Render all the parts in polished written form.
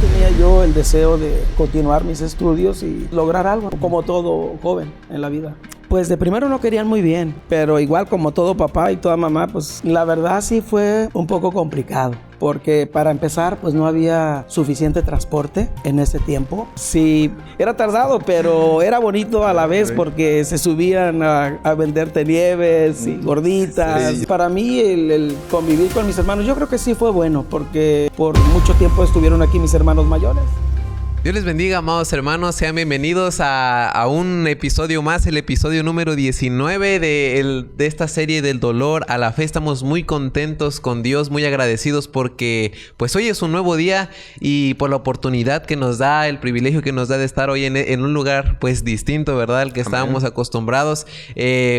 tenía yo el deseo de continuar mis estudios y lograr algo, como todo joven en la vida. Pues de primero no querían muy bien, pero igual como todo papá y toda mamá, pues la verdad sí fue un poco complicado. Porque para empezar, pues no había suficiente transporte en ese tiempo. Sí, era tardado, pero era bonito a la vez porque se subían a venderte nieves y gorditas. Sí. Para mí el convivir con mis hermanos, yo creo que sí fue bueno, porque por mucho tiempo estuvieron aquí mis hermanos mayores. Dios les bendiga, amados hermanos. Sean bienvenidos a un episodio más, el episodio número 19 de esta serie del dolor a la fe. Estamos muy contentos con Dios, muy agradecidos porque pues hoy es un nuevo día y por la oportunidad que nos da, el privilegio que nos da de estar hoy en un lugar pues distinto, ¿verdad? Al que estábamos acostumbrados,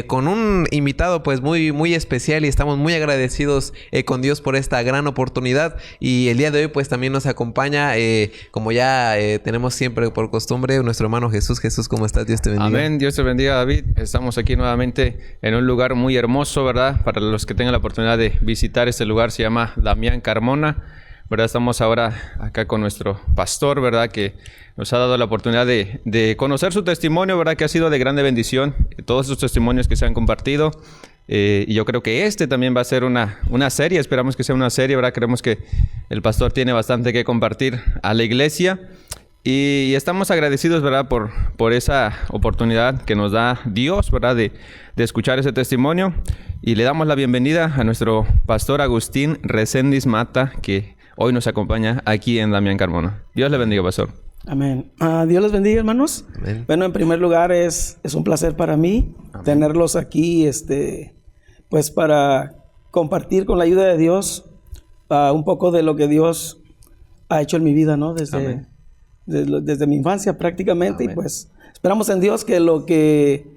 con un invitado pues muy especial, y estamos muy agradecidos con Dios por esta gran oportunidad. Y el día de hoy pues también nos acompaña, como ya tenemos siempre por costumbre, nuestro hermano Jesús. Jesús, ¿cómo estás? Dios te bendiga. Amén. Dios te bendiga, David. Estamos aquí nuevamente en un lugar muy hermoso, ¿verdad? Para los que tengan la oportunidad de visitar este lugar, se llama Damián Carmona, ¿verdad? Estamos ahora acá con nuestro pastor, ¿verdad? Que nos ha dado la oportunidad de conocer su testimonio, ¿verdad? Que ha sido de grande bendición. Todos esos testimonios que se han compartido. Y yo creo que también va a ser una serie. Esperamos que sea una serie, ¿verdad? Creemos que el pastor tiene bastante que compartir a la iglesia. Y estamos agradecidos, ¿verdad? Por esa oportunidad que nos da Dios, ¿verdad? De escuchar ese testimonio. Y le damos la bienvenida a nuestro pastor Agustín Reséndiz Mata, que hoy nos acompaña aquí en Damián Carmona. Dios le bendiga, pastor. Amén. Dios les bendiga, hermanos. Amén. Bueno, en primer lugar es un placer para mí tenerlos aquí, pues para compartir con la ayuda de Dios un poco de lo que Dios ha hecho en mi vida, ¿no? Desde mi infancia prácticamente. Amén. Y pues esperamos en Dios que lo que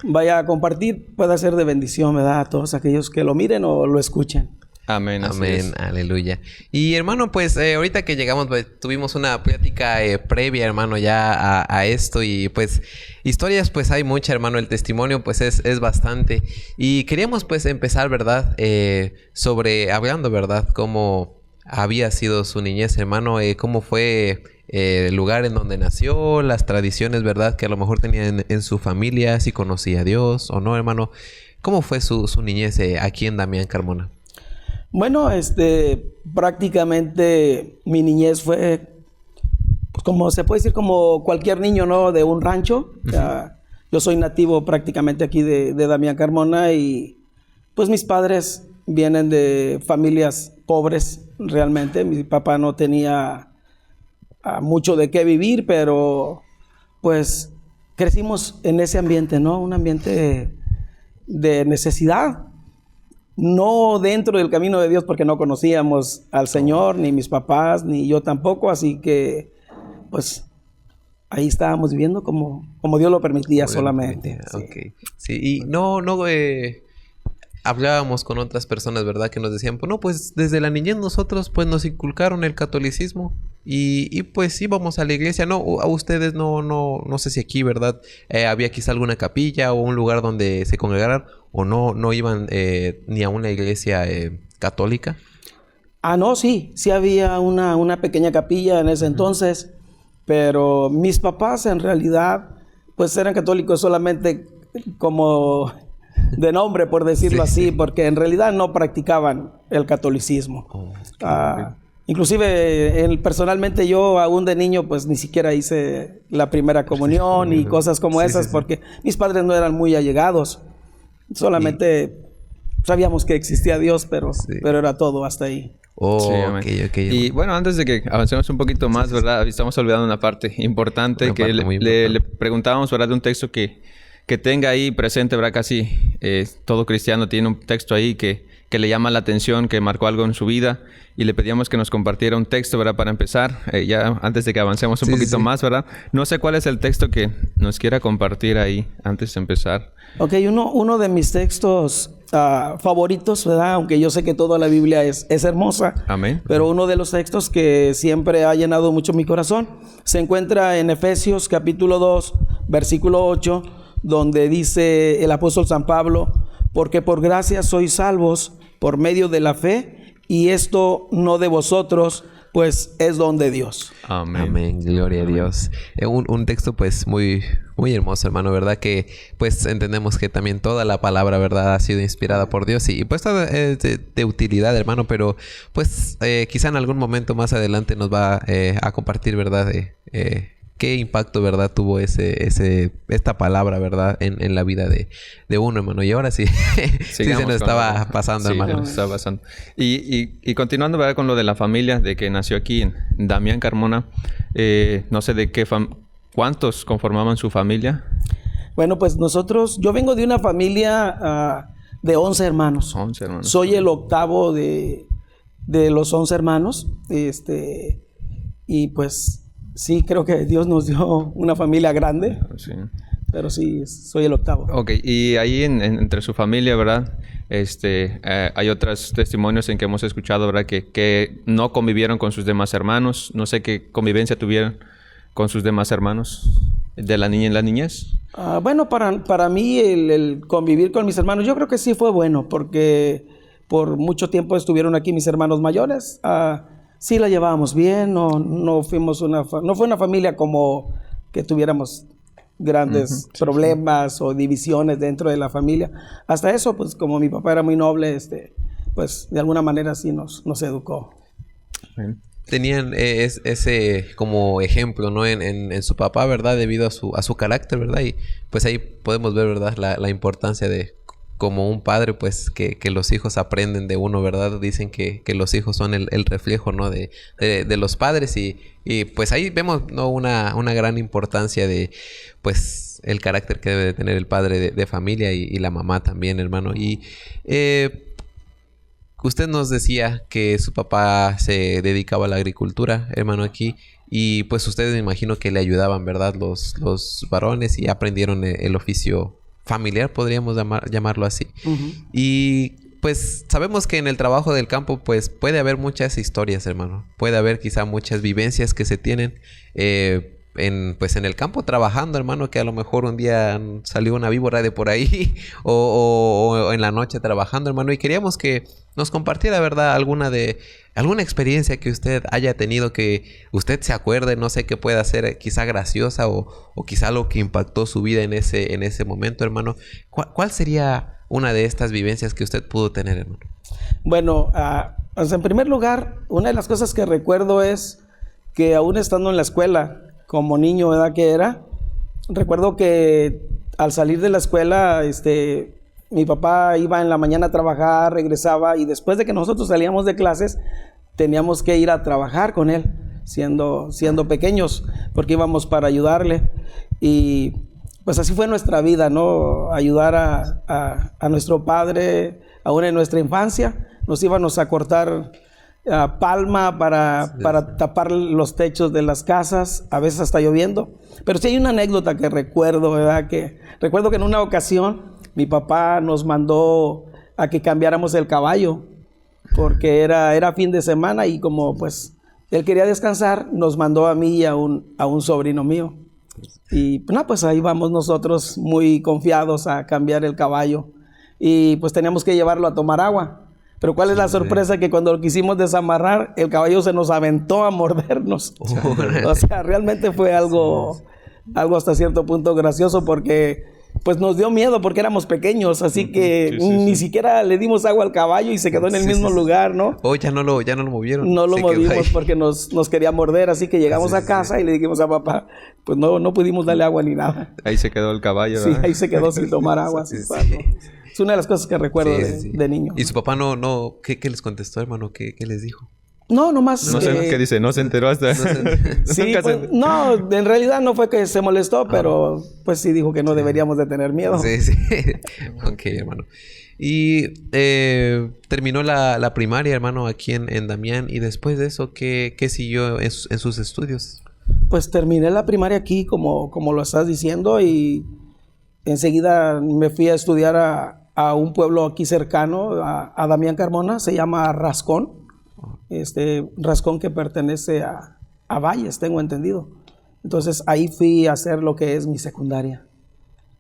vaya a compartir pueda ser de bendición, ¿verdad? A todos aquellos que lo miren o lo escuchen. Amén. Amén, aleluya. Y hermano, pues ahorita que llegamos, pues, tuvimos una plática previa, hermano, ya a esto. Y pues historias, pues hay mucha, hermano. El testimonio, pues es bastante. Y queríamos pues empezar, ¿verdad? Hablando, ¿verdad? Cómo había sido su niñez, hermano. Cómo fue el lugar en donde nació, las tradiciones, ¿verdad? Que a lo mejor tenían en su familia, si conocía a Dios o no, hermano. ¿Cómo fue su niñez aquí en Damián Carmona? Bueno, prácticamente mi niñez fue, pues, como se puede decir, como cualquier niño, ¿no? De un rancho. Uh-huh. Yo soy nativo prácticamente aquí de Damián Carmona, y pues mis padres vienen de familias pobres realmente. Mi papá no tenía mucho de qué vivir, pero pues crecimos en ese ambiente, ¿no? Un ambiente de necesidad. No dentro del camino de Dios, porque no conocíamos al Señor, ni mis papás, ni yo tampoco, así que pues ahí estábamos viviendo como Dios lo permitía solamente. Sí. Okay. Sí, y no hablábamos con otras personas, ¿verdad? Que nos decían, pues no, pues desde la niñez nosotros pues nos inculcaron el catolicismo y pues íbamos a la iglesia. No, a ustedes no sé si aquí, ¿verdad? Había quizá alguna capilla o un lugar donde se congregaran, o no iban ni a una iglesia católica. No, sí había una pequeña capilla en ese entonces, pero mis papás en realidad pues eran católicos solamente como de nombre, por decirlo así, porque en realidad no practicaban el catolicismo. Inclusive personalmente yo aún de niño pues ni siquiera hice la primera comunión y cosas como esas, porque mis padres no eran muy allegados. Solamente sabíamos que existía Dios, pero era todo hasta ahí. Okay. Y bueno, antes de que avancemos un poquito más, ¿verdad? Estamos olvidando una parte importante, le preguntábamos, ¿verdad? De un texto que tenga ahí presente, ¿verdad? Casi todo cristiano tiene un texto ahí que le llama la atención, que marcó algo en su vida, y le pedíamos que nos compartiera un texto, ¿verdad? Para empezar, ya antes de que avancemos un poquito más, ¿verdad? No sé cuál es el texto que nos quiera compartir ahí antes de empezar. Ok, uno de mis textos favoritos, ¿verdad? Aunque yo sé que toda la Biblia es hermosa. Amén. Pero uno de los textos que siempre ha llenado mucho mi corazón se encuentra en Efesios capítulo 2, versículo 8, donde dice el apóstol San Pablo: porque por gracia sois salvos por medio de la fe, y esto no de vosotros, pues es don de Dios. Amén. Amén, gloria a Dios. Un texto pues muy, muy hermoso, hermano, ¿verdad? Que pues entendemos que también toda la palabra, ¿verdad? Ha sido inspirada por Dios y pues todo es de utilidad, hermano, pero pues quizá en algún momento más adelante nos va a compartir, ¿verdad? ¿Qué impacto, verdad, tuvo esta palabra, verdad, en la vida de uno, hermano? Y ahora sí, sí se nos estaba pasando, sí, hermano. nos estaba pasando. Y continuando, ¿verdad? Con lo de la familia, de que nació aquí en Damián Carmona, no sé de qué ¿cuántos conformaban su familia? Bueno, pues yo vengo de una familia de 11 hermanos. 11 hermanos. Soy el octavo de los 11 hermanos. Y pues sí, creo que Dios nos dio una familia grande. Sí. Pero sí, soy el octavo. Ok, y ahí entre su familia, ¿verdad? Hay otros testimonios en que hemos escuchado, ¿verdad? Que no convivieron con sus demás hermanos. No sé qué convivencia tuvieron con sus demás hermanos de la niña en la niñez. Bueno, para mí el convivir con mis hermanos, yo creo que sí fue bueno, porque por mucho tiempo estuvieron aquí mis hermanos mayores. Sí la llevábamos bien, no fue una familia como que tuviéramos grandes problemas o divisiones dentro de la familia. Hasta eso, pues como mi papá era muy noble, pues de alguna manera sí nos educó. Bien. Tenían ese como ejemplo, ¿no? En su papá, ¿verdad? Debido a su carácter, ¿verdad? Y pues ahí podemos ver, ¿verdad? La importancia de como un padre, pues que los hijos aprenden de uno, ¿verdad? Dicen que los hijos son el reflejo, ¿no? De los padres y pues ahí vemos, ¿no? Una gran importancia de, pues, el carácter que debe de tener el padre de familia y la mamá también, hermano. Y usted nos decía que su papá se dedicaba a la agricultura, hermano, aquí. Y pues ustedes me imagino que le ayudaban, ¿verdad? Los varones y aprendieron el oficio familiar, podríamos llamarlo así. Y pues sabemos que en el trabajo del campo pues puede haber muchas historias, hermano. Puede haber quizá muchas vivencias que se tienen en el campo trabajando, hermano, que a lo mejor un día salió una víbora de por ahí o en la noche trabajando, hermano. Y queríamos que nos compartiera, ¿verdad? Alguna experiencia que usted haya tenido que usted se acuerde, no sé, que pueda ser quizá graciosa o quizá algo que impactó su vida en ese momento, hermano. ¿Cuál sería una de estas vivencias que usted pudo tener, hermano? Bueno, pues en primer lugar, una de las cosas que recuerdo es que aún estando en la escuela, como niño, ¿verdad? Que era, recuerdo que al salir de la escuela, mi papá iba en la mañana a trabajar, regresaba y después de que nosotros salíamos de clases, teníamos que ir a trabajar con él, siendo pequeños, porque íbamos para ayudarle. Y pues así fue nuestra vida, ¿no? Ayudar a nuestro padre, aún en nuestra infancia. Nos íbamos a cortar palma para tapar los techos de las casas, a veces hasta lloviendo. Pero sí hay una anécdota que recuerdo, ¿verdad? Que recuerdo que en una ocasión mi papá nos mandó a que cambiáramos el caballo porque era fin de semana y como pues él quería descansar, nos mandó a mí y a un sobrino mío. Y pues ahí vamos nosotros muy confiados a cambiar el caballo y pues teníamos que llevarlo a tomar agua. Pero ¿cuál es la sorpresa? Que cuando lo quisimos desamarrar, el caballo se nos aventó a mordernos. O sea, realmente fue algo hasta cierto punto gracioso porque pues nos dio miedo porque éramos pequeños, así que ni siquiera le dimos agua al caballo y se quedó en el mismo lugar, ¿no? Ya no lo movieron. No lo movimos porque nos quería morder, así que llegamos a casa y le dijimos a papá, pues no pudimos darle agua ni nada. Ahí se quedó el caballo, ¿verdad? Sí, ahí se quedó sin tomar agua. Es una de las cosas que recuerdo de niño. ¿Y su papá ¿qué les contestó, hermano? ¿Qué les dijo? No, nomás... No sé qué dice, no se enteró hasta... Sí, pues, no, en realidad no fue que se molestó, pero pues sí dijo que no deberíamos de tener miedo. Sí. Ok, hermano. Y terminó la primaria, hermano, aquí en Damián. Y después de eso, ¿qué siguió en sus estudios? Pues terminé la primaria aquí, como lo estás diciendo, y enseguida me fui a estudiar a un pueblo aquí cercano, a Damián Carmona, se llama Rascón. Rascón que pertenece a Valles, tengo entendido. Entonces ahí fui a hacer lo que es mi secundaria.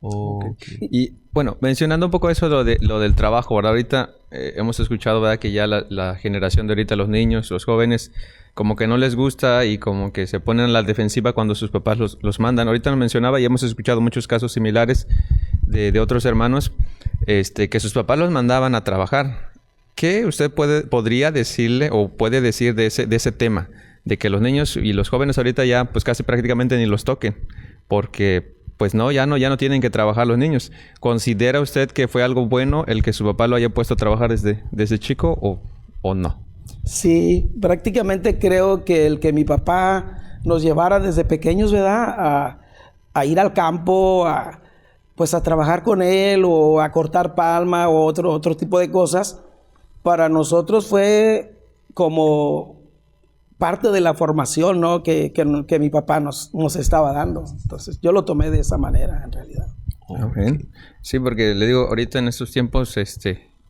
Okay. Y bueno, mencionando un poco eso, lo del trabajo, ¿verdad? Ahorita hemos escuchado, ¿verdad? Que ya la generación de ahorita, los niños, los jóvenes, como que no les gusta y como que se ponen a la defensiva cuando sus papás los mandan. Ahorita nos mencionaba y hemos escuchado muchos casos similares de otros hermanos, que sus papás los mandaban a trabajar. ¿Qué usted podría decirle o puede decir de ese tema? De que los niños y los jóvenes ahorita ya pues casi prácticamente ni los toquen, porque pues ya no tienen que trabajar los niños. ¿Considera usted que fue algo bueno el que su papá lo haya puesto a trabajar desde chico o no? Sí, prácticamente creo que el que mi papá nos llevara desde pequeños, ¿verdad? A ir al campo, pues a trabajar con él o a cortar palma o otro tipo de cosas, para nosotros fue como parte de la formación, ¿no? que mi papá nos estaba dando. Entonces, yo lo tomé de esa manera, en realidad. Okay. Sí, porque le digo, ahorita en estos tiempos,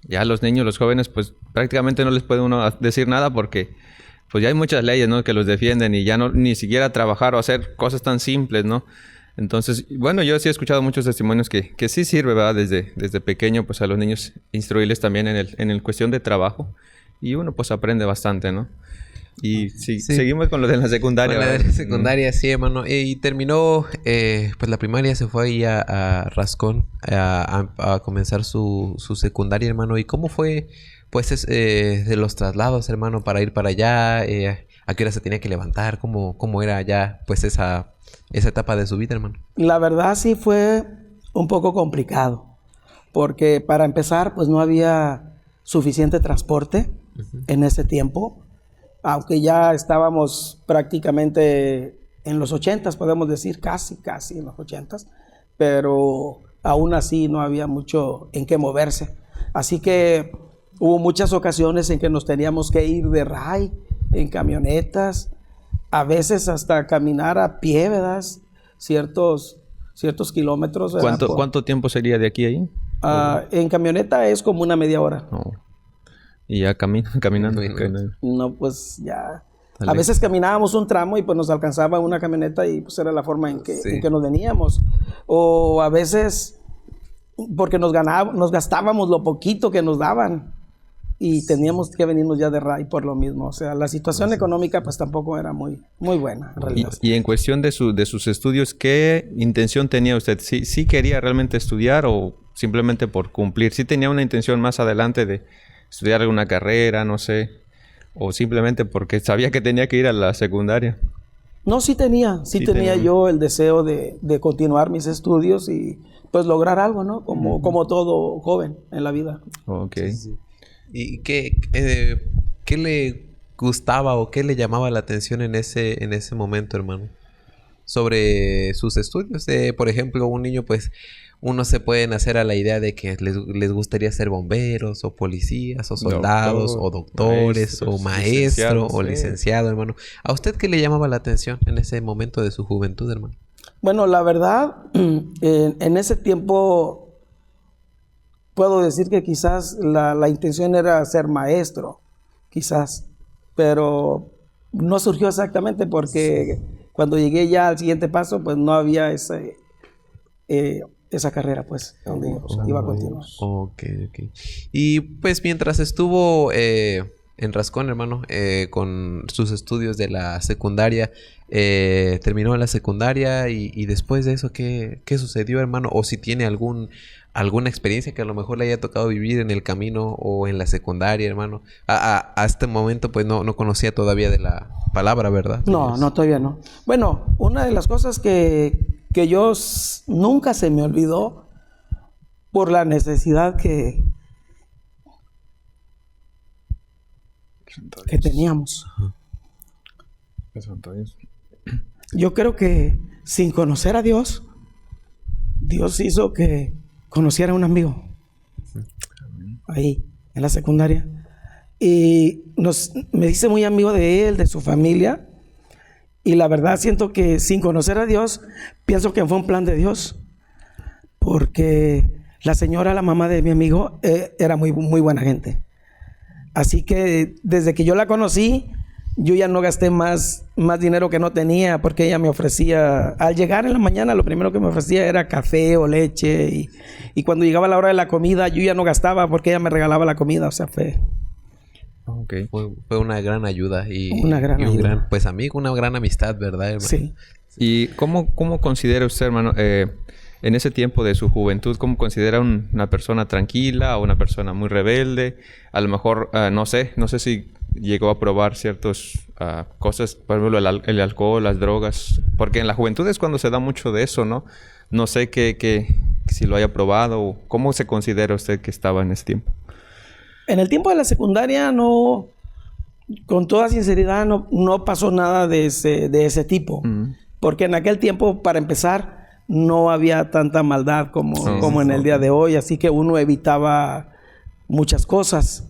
ya los niños, los jóvenes, pues prácticamente no les puede uno decir nada porque pues ya hay muchas leyes, ¿no? Que los defienden y ya no ni siquiera trabajar o hacer cosas tan simples, ¿no? Entonces, bueno, yo sí he escuchado muchos testimonios que sí sirve, ¿verdad? Desde pequeño, pues a los niños instruirles también en el cuestión de trabajo y uno pues aprende bastante, ¿no? Y sí, seguimos con lo de la secundaria. Con la de la secundaria, sí, hermano. Y terminó, pues la primaria, se fue ahí a Rascón a comenzar su secundaria, hermano. ¿Y cómo fue, pues, de los traslados, hermano, para ir para allá? ¿A qué hora se tenía que levantar? ¿Cómo era allá, pues, esa etapa de su vida, hermano? La verdad sí fue un poco complicado, porque para empezar, pues no había suficiente transporte en ese tiempo. Aunque ya estábamos prácticamente en los 80s, podemos decir, casi en los 80s, pero aún así no había mucho en qué moverse. Así que hubo muchas ocasiones en que nos teníamos que ir de ray, en camionetas, a veces hasta caminar a pie, ¿verdad? Ciertos kilómetros. ¿Cuánto tiempo sería de aquí a ahí? En camioneta es como una media hora. Oh. Y ya caminando. No, pues ya. A veces caminábamos un tramo y pues nos alcanzaba una camioneta y pues era la forma en que nos veníamos. O a veces porque nos gastábamos lo poquito que nos daban y teníamos que venirnos ya de ray por lo mismo. O sea, la situación económica pues tampoco era muy buena en realidad. Y en cuestión de sus estudios, ¿qué intención tenía usted? ¿Sí quería realmente estudiar o simplemente por cumplir? ¿Sí tenía una intención más adelante de estudiar alguna carrera, no sé, o simplemente porque sabía que tenía que ir a la secundaria? No, sí tenía yo el deseo de continuar mis estudios y pues lograr algo, ¿no? Como todo joven en la vida. Ok. Sí. ¿Y qué le gustaba o qué le llamaba la atención en ese momento, hermano? Sobre sus estudios. Por ejemplo, un niño, pues, uno se pueden hacer a la idea de que les gustaría ser bomberos, o policías, o soldados, o doctores, o maestro, o licenciado, hermano. ¿A usted qué le llamaba la atención en ese momento de su juventud, hermano? Bueno, la verdad, en ese tiempo puedo decir que quizás la intención era ser maestro, quizás, pero no surgió exactamente porque cuando llegué ya al siguiente paso, pues no había esa carrera, pues, donde iba a continuar. Ok. Y pues mientras estuvo en Rascón, hermano, con sus estudios de la secundaria, terminó la secundaria y después de eso, ¿qué sucedió, hermano? O si tiene alguna experiencia que a lo mejor le haya tocado vivir en el camino o en la secundaria, hermano. A este momento, pues, no conocía todavía de la palabra, ¿verdad? No, todavía no. Bueno, una de las cosas que yo nunca se me olvidó por la necesidad que teníamos. Yo creo que sin conocer a Dios, Dios hizo que conociera a un amigo ahí en la secundaria y me hice muy amigo de él, de su familia. Y la verdad siento que sin conocer a Dios, pienso que fue un plan de Dios. Porque la señora, la mamá de mi amigo, era muy buena gente. Así que desde que yo la conocí, yo ya no gasté más dinero que no tenía, porque ella me ofrecía, al llegar en la mañana, lo primero que me ofrecía era café o leche, y cuando llegaba la hora de la comida, yo ya no gastaba porque ella me regalaba la comida, o sea, fue una gran ayuda y una gran un ayuda. gran, pues amigo, una gran amistad, ¿verdad, hermano? Sí. ¿Y cómo considera usted, hermano, en ese tiempo de su juventud, cómo considera una persona tranquila o una persona muy rebelde? A lo mejor, no sé si llegó a probar ciertas cosas, por ejemplo, el alcohol, las drogas, porque en la juventud es cuando se da mucho de eso, ¿no? No sé si lo haya probado o cómo se considera usted que estaba en ese tiempo. En el tiempo de la secundaria no, con toda sinceridad, no pasó nada de ese tipo. Porque en aquel tiempo, para empezar, no había tanta maldad como en el día de hoy. Así que uno evitaba muchas cosas.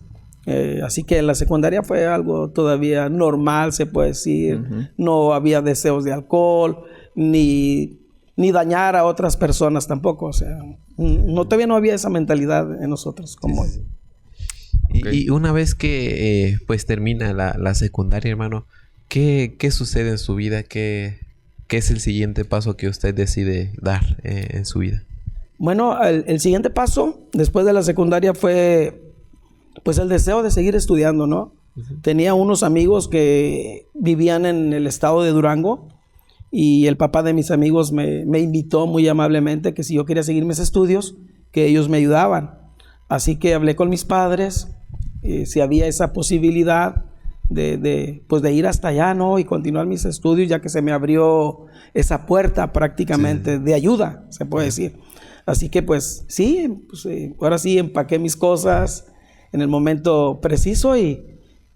Así que en la secundaria fue algo todavía normal, se puede decir. No había deseos de alcohol, ni dañar a otras personas tampoco. O sea, todavía no había esa mentalidad en nosotros como hoy. Y una vez que pues termina la secundaria, hermano, ¿qué sucede en su vida? ¿Qué es el siguiente paso que usted decide dar en su vida? Bueno, el siguiente paso después de la secundaria fue pues el deseo de seguir estudiando, ¿no? Tenía unos amigos que vivían en el estado de Durango y el papá de mis amigos me invitó muy amablemente que si yo quería seguir mis estudios, que ellos me ayudaban. Así que hablé con mis padres, si había esa posibilidad de ir hasta allá, ¿no? Y continuar mis estudios, ya que se me abrió esa puerta prácticamente de ayuda, se puede decir. Así que pues sí, ahora sí empaqué mis cosas en el momento preciso y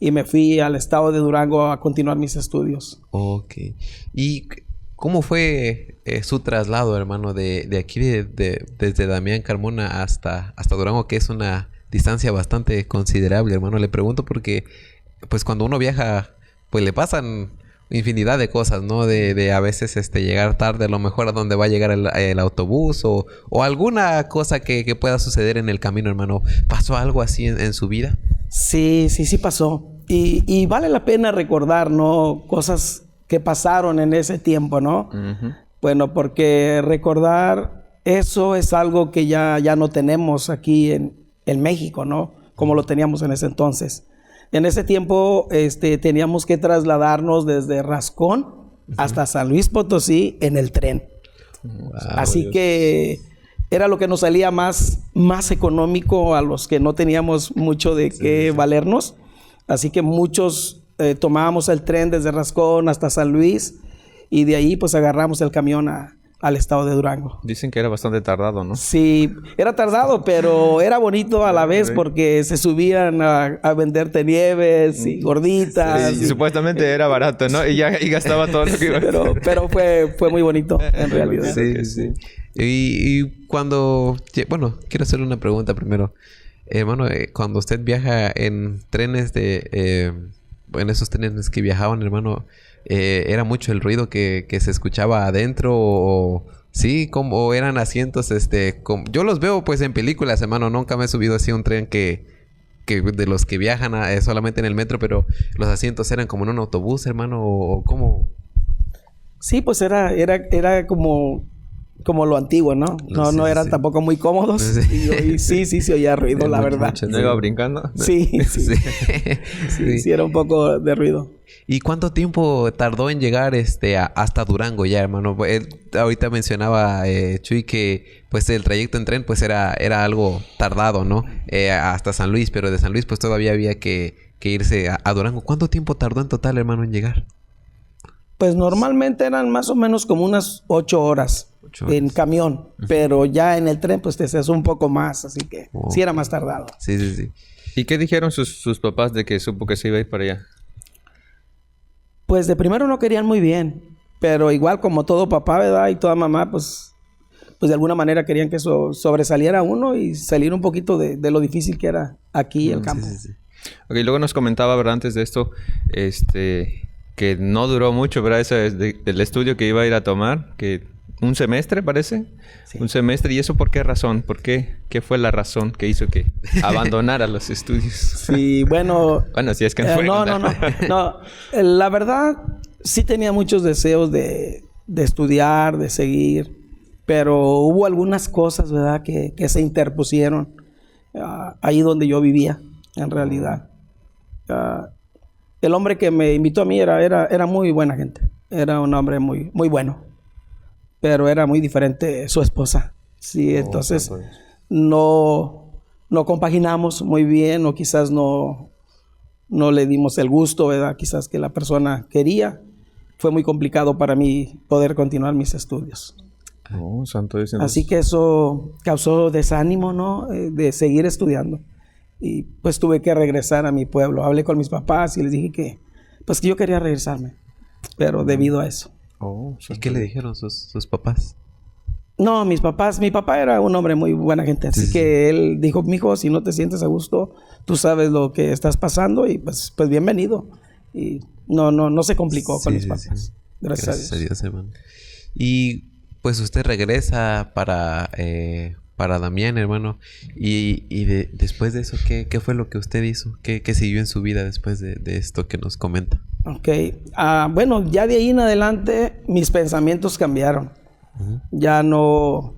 me fui al estado de Durango a continuar mis estudios. Ok. ¿Y cómo fue su traslado, hermano, de aquí, desde Damián Carmona hasta Durango, que es una distancia bastante considerable, hermano? Le pregunto porque, pues, cuando uno viaja, pues, le pasan infinidad de cosas, ¿no? De a veces llegar tarde, a lo mejor a donde va a llegar el autobús o alguna cosa que pueda suceder en el camino, hermano. ¿Pasó algo así en su vida? Sí pasó. Y vale la pena recordar, ¿no? Cosas que pasaron en ese tiempo, ¿no? Bueno, porque recordar eso es algo que ya no tenemos aquí en México, ¿no? Como lo teníamos en ese entonces. En ese tiempo teníamos que trasladarnos desde Rascón hasta San Luis Potosí en el tren. Wow, así que era lo que nos salía más económico a los que no teníamos mucho de qué valernos. Así que muchos tomábamos el tren desde Rascón hasta San Luis y de ahí pues agarramos el camión al estado de Durango. Dicen que era bastante tardado, ¿no? Sí, era tardado, pero era bonito a la vez porque se subían a venderte nieves y gorditas. Sí, y supuestamente era barato, ¿no? Y gastaba todo lo que iba. Pero fue muy bonito, en realidad. Sí. Y cuando... Bueno, quiero hacerle una pregunta primero. Hermano, cuando usted viaja en trenes en esos trenes que viajaban, hermano, ¿era mucho el ruido que se escuchaba adentro o sí, como eran asientos, yo los veo pues en películas, hermano, nunca me he subido así a un tren que de los que viajan solamente en el metro, pero los asientos eran como en un autobús, hermano, o ¿cómo? Sí, pues era como lo antiguo, ¿no? No eran tampoco muy cómodos. Y sí oía ruido, la verdad. ¿No iba brincando? Sí, era un poco de ruido. ¿Y cuánto tiempo tardó en llegar hasta Durango ya, hermano? Ahorita mencionaba Chuy que pues el trayecto en tren pues era algo tardado, ¿no? Hasta San Luis, pero de San Luis pues todavía había que irse a Durango. ¿Cuánto tiempo tardó en total, hermano, en llegar? Pues normalmente eran más o menos como unas 8 horas en camión, pero ya en el tren pues te haces un poco más, así que sí era más tardado. Sí. ¿Y qué dijeron sus papás de que supo que se iba a ir para allá? Pues de primero no querían muy bien, pero igual como todo papá, ¿verdad? Y toda mamá, pues de alguna manera querían que eso sobresaliera uno y salir un poquito de lo difícil que era aquí el campo. Sí. Ok, luego nos comentaba, ¿verdad? Antes de esto, que no duró mucho, ¿verdad? Eso es del estudio que iba a ir a tomar, que un semestre, parece. Sí. Un semestre. ¿Y eso por qué razón? ¿Qué fue la razón que hizo que abandonara los estudios? Sí, bueno... Bueno, si es que fue. No. La verdad, sí tenía muchos deseos de estudiar, de seguir, pero hubo algunas cosas, ¿verdad?, que se interpusieron ahí donde yo vivía, en realidad. El hombre que me invitó a mí era muy buena gente. Era un hombre muy, muy bueno. Pero era muy diferente su esposa. Sí, entonces no compaginamos muy bien, o quizás no le dimos el gusto, ¿verdad? Quizás que la persona quería. Fue muy complicado para mí poder continuar mis estudios. Santo Dios. Así que eso causó desánimo, ¿no? De seguir estudiando. Y pues tuve que regresar a mi pueblo. Hablé con mis papás y les dije que yo quería regresarme. Pero debido a eso. ¿Y qué le dijeron sus papás? No, mis papás, mi papá era un hombre muy buena gente, así que él dijo, mijo, si no te sientes a gusto, tú sabes lo que estás pasando y pues bienvenido. Y no se complicó con mis papás. Gracias a Dios, hermano. Y pues usted regresa para Damián, hermano. Y después de eso, ¿qué fue lo que usted hizo? ¿Qué siguió en su vida después de esto que nos comenta? Ok. Bueno, ya de ahí en adelante mis pensamientos cambiaron. Ya no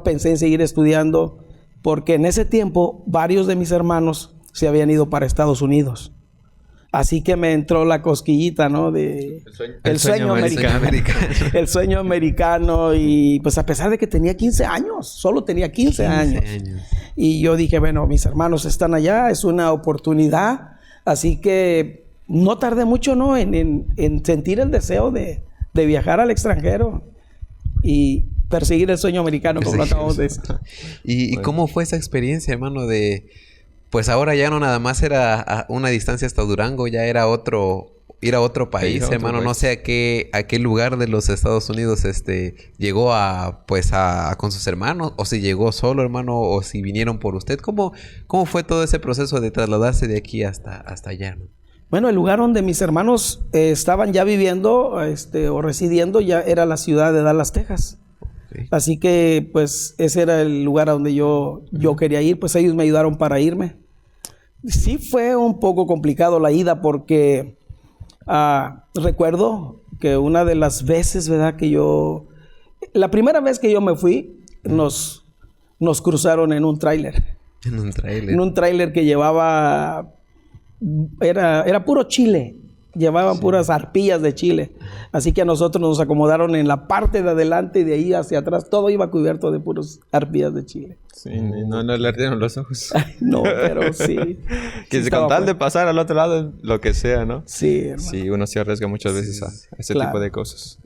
pensé en seguir estudiando, porque en ese tiempo varios de mis hermanos se habían ido para Estados Unidos. Así que me entró la cosquillita, ¿no? El sueño americano. El sueño americano. Y pues a pesar de que tenía 15 años, solo tenía 15 años. Y yo dije, bueno, mis hermanos están allá, es una oportunidad. Así que no tardé mucho, ¿no? En sentir el deseo de viajar al extranjero y perseguir el sueño americano, como lo acabamos de decir. ¿Y cómo fue esa experiencia, hermano, pues ahora ya no nada más era a una distancia hasta Durango, ya era ir a otro país, hermano? No sé a qué lugar de los Estados Unidos llegó con sus hermanos, o si llegó solo, hermano, o si vinieron por usted. ¿Cómo fue todo ese proceso de trasladarse de aquí hasta allá, ¿no? Bueno, el lugar donde mis hermanos estaban ya viviendo o residiendo ya era la ciudad de Dallas, Texas. Okay. Así que pues ese era el lugar a donde yo quería ir, pues ellos me ayudaron para irme. Sí fue un poco complicado la ida, porque recuerdo que una de las veces, ¿verdad?, la primera vez que yo me fui, nos cruzaron en un tráiler. En un tráiler. En un tráiler que llevaba, era puro chile. Llevaban puras arpillas de chile. Así que a nosotros nos acomodaron en la parte de adelante, y de ahí hacia atrás todo iba cubierto de puros arpillas de chile. Sí, no le ardieron los ojos. No, pero sí. Que sí, con tal de pasar al otro lado, lo que sea, ¿no? Sí, hermano. Sí, uno se arriesga muchas veces a ese tipo de cosas.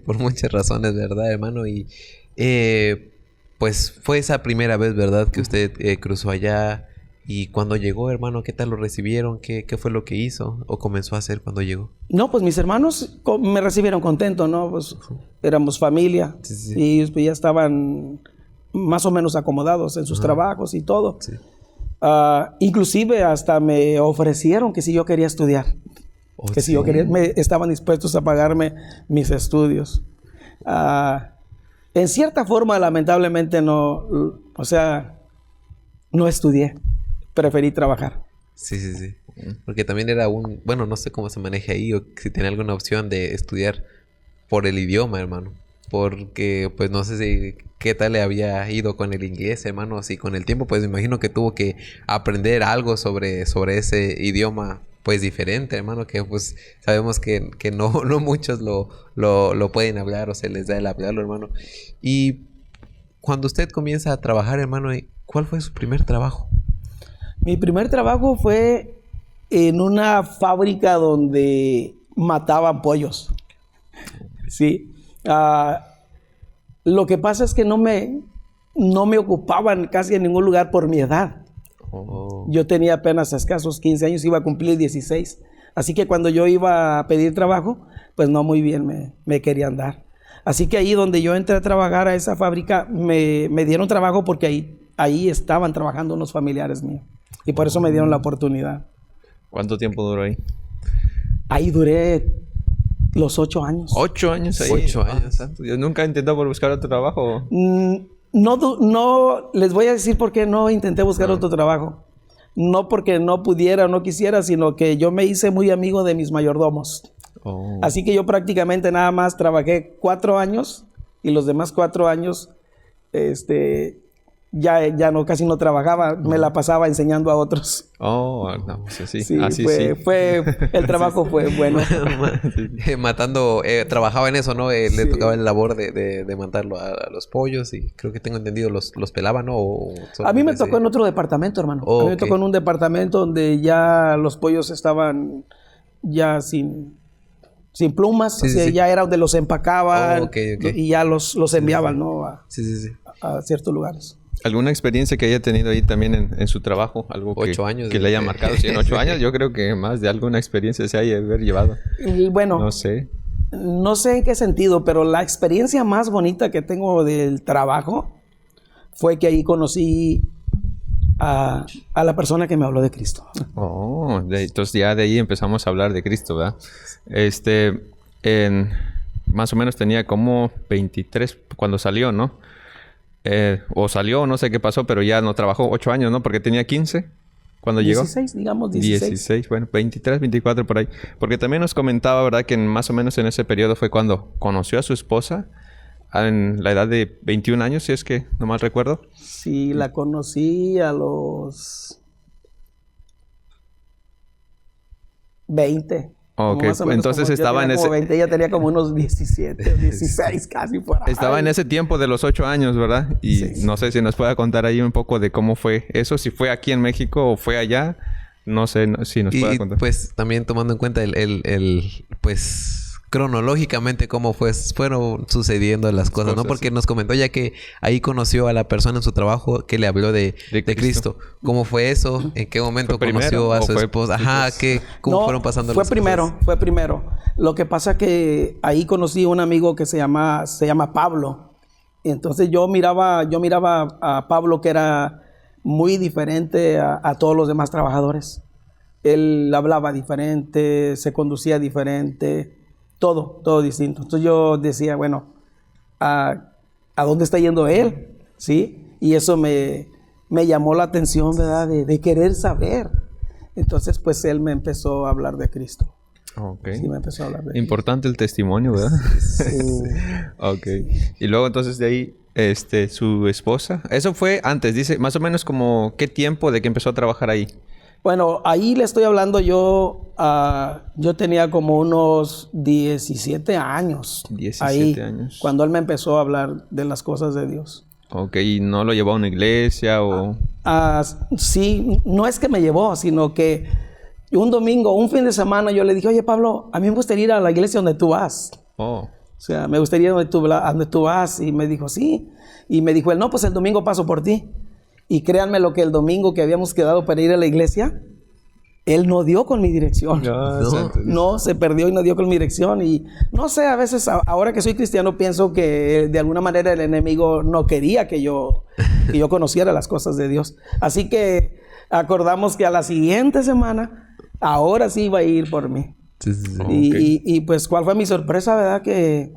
Por muchas razones, ¿verdad, hermano? Y pues fue esa primera vez, ¿verdad?, que usted cruzó allá. Y cuando llegó, hermano, ¿qué tal lo recibieron? ¿Qué fue lo que hizo o comenzó a hacer cuando llegó? No, pues mis hermanos me recibieron contento, ¿no? Pues éramos familia. Sí. Y ellos pues ya estaban más o menos acomodados en sus trabajos y todo. Sí. Inclusive hasta me ofrecieron que si yo quería estudiar. Si yo quería, estaban dispuestos a pagarme mis estudios. En cierta forma, lamentablemente no estudié. Preferí trabajar. Sí. Porque también era bueno, no sé cómo se maneja ahí, o si tiene alguna opción de estudiar por el idioma, hermano. Porque, pues, no sé si qué tal le había ido con el inglés, hermano. Si con el tiempo, pues, me imagino que tuvo que aprender algo sobre ese idioma, pues, diferente, hermano. Que, pues, sabemos que no muchos lo pueden hablar o se les da el hablarlo, hermano. Y cuando usted comienza a trabajar, hermano, ¿cuál fue su primer trabajo? Mi primer trabajo fue en una fábrica donde mataban pollos. Sí. Lo que pasa es que no me ocupaban casi en ningún lugar por mi edad. Yo tenía apenas escasos 15 años, iba a cumplir 16. Así que cuando yo iba a pedir trabajo, pues no muy bien me querían dar. Así que ahí donde yo entré a trabajar a esa fábrica, me dieron trabajo porque ahí estaban trabajando unos familiares míos. Y por eso me dieron la oportunidad. ¿Cuánto tiempo duró ahí? Ahí duré Los 8 años. 8 años ahí. 8 años. Yo nunca he intentado por buscar otro trabajo. No, les voy a decir por qué no intenté buscar otro trabajo. No porque no pudiera o no quisiera, sino que yo me hice muy amigo de mis mayordomos. Oh. Así que yo prácticamente nada más trabajé 4 años y los demás 4 años, ya no, casi no trabajaba, me la pasaba enseñando a otros. Oh, no, pues así. Sí, así el trabajo fue bueno. Matando, trabajaba en eso, ¿no? Le tocaba el labor de matarlo a los pollos y creo que tengo entendido, los pelaban, ¿no? A mí me tocó en otro departamento, hermano. A mí me tocó en un departamento donde ya los pollos estaban ya sin plumas, ya era donde los empacaban y ya los enviaban, ¿no? A ciertos lugares. ¿Alguna experiencia que haya tenido ahí también en su trabajo? Algo 8 años. Que le haya marcado. Sí, en 8 años yo creo que más de alguna experiencia se haya haber llevado. Y bueno, no sé en qué sentido, pero la experiencia más bonita que tengo del trabajo fue que ahí conocí a la persona que me habló de Cristo. Oh, entonces ya de ahí empezamos a hablar de Cristo, ¿verdad? Más o menos tenía como 23 cuando salió, ¿no? O salió, no sé qué pasó, pero ya no trabajó 8 años, ¿no? Porque tenía 15 cuando 16, llegó. digamos 16. 16, bueno, 23, 24 por ahí. Porque también nos comentaba, ¿verdad? Que más o menos en ese periodo fue cuando conoció a su esposa en la edad de 21 años, si es que no mal recuerdo. Sí, la conocí a los 20. Ok, entonces estaba en ese... 20, ella tenía como unos 17 o 16 casi por ahí. Estaba en ese tiempo de los 8 años, ¿verdad? Y no sé si nos pueda contar ahí un poco de cómo fue eso, si fue aquí en México o fue allá. No sé si nos pueda contar. Pues también tomando en cuenta pues cronológicamente cómo fueron sucediendo las cosas, ¿no? Porque nos comentó ya que ahí conoció a la persona en su trabajo que le habló de Cristo. ¿Cómo fue eso? ¿En qué momento conoció a su esposa? Ajá, ¿cómo fueron pasando las cosas? Fue primero. Lo que pasa que ahí conocí a un amigo que se llama Pablo. Entonces yo miraba a Pablo que era muy diferente a todos los demás trabajadores. Él hablaba diferente, se conducía diferente. Todo distinto. Entonces yo decía, bueno, ¿a dónde está yendo él? ¿Sí? Y eso me llamó la atención, ¿verdad? De querer saber. Entonces, pues él me empezó a hablar de Cristo. Ok. Sí, me empezó a hablar de Cristo. Importante el testimonio, ¿verdad? Sí. Ok. Y luego entonces de ahí, su esposa. Eso fue antes, dice, más o menos como ¿qué tiempo de que empezó a trabajar ahí? Bueno, ahí le estoy hablando yo tenía como unos 17 años. 17 años. Cuando él me empezó a hablar de las cosas de Dios. Ok, ¿y no lo llevó a una iglesia o...? Sí, no es que me llevó, sino que un fin de semana yo le dije, oye Pablo, a mí me gustaría ir a la iglesia donde tú vas. Oh. O sea, me gustaría ir donde tú vas. Y me dijo, sí. Y me dijo él, no, pues el domingo paso por ti. Y créanme lo que el domingo que habíamos quedado para ir a la iglesia, él no dio con mi dirección. No, se perdió y no dio con mi dirección. Y no sé, a veces, ahora que soy cristiano, pienso que de alguna manera el enemigo no quería que yo conociera las cosas de Dios. Así que acordamos que a la siguiente semana, ahora sí iba a ir por mí. Sí. Y pues, ¿cuál fue mi sorpresa, verdad? Que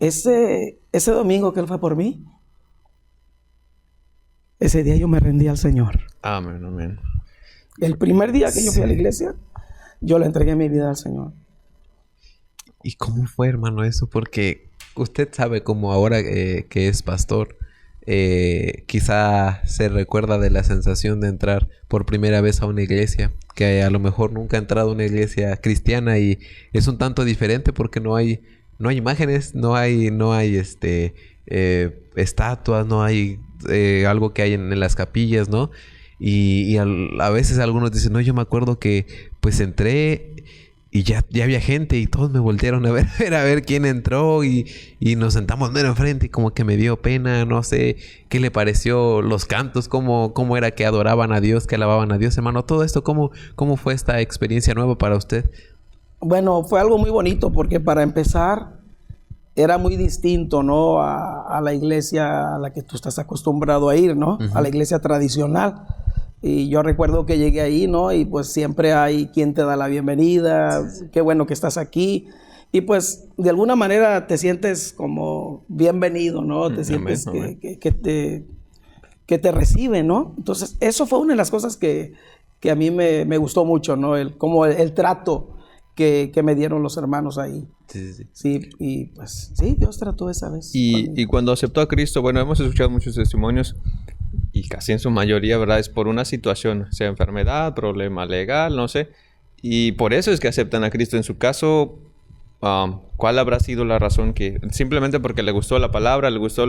ese domingo que él fue por mí, ese día yo me rendí al Señor. Amén, amén. El primer día que yo fui a la iglesia, yo le entregué mi vida al Señor. ¿Y cómo fue, hermano, eso? Porque usted sabe, como ahora que es pastor, quizá se recuerda de la sensación de entrar por primera vez a una iglesia, que a lo mejor nunca ha entrado a una iglesia cristiana y es un tanto diferente porque no hay imágenes, no hay estatuas, no hay algo que hay en las capillas, ¿no? Y a veces algunos dicen, no, yo me acuerdo que pues entré y ya había gente y todos me voltearon a ver quién entró y nos sentamos mero enfrente y como que me dio pena, no sé qué le pareció los cantos, cómo era que adoraban a Dios, que alababan a Dios, hermano, todo esto, ¿cómo fue esta experiencia nueva para usted? Bueno, fue algo muy bonito porque para empezar era muy distinto, ¿no? A la iglesia a la que tú estás acostumbrado a ir, ¿no? Uh-huh. A la iglesia tradicional. Y yo recuerdo que llegué ahí, ¿no? Y pues siempre hay quien te da la bienvenida, qué bueno que estás aquí. Y pues de alguna manera te sientes como bienvenido, ¿no? Te sientes que te recibe, ¿no? Entonces eso fue una de las cosas que a mí me gustó mucho, ¿no? Como el trato que me dieron los hermanos ahí. Sí, y pues sí, Dios trató esa vez. Y cuando aceptó a Cristo, bueno, hemos escuchado muchos testimonios y casi en su mayoría, ¿verdad? Es por una situación, sea enfermedad, problema legal, no sé. Y por eso es que aceptan a Cristo. En su caso, ¿cuál habrá sido la razón? Que simplemente porque le gustó la palabra, le gustó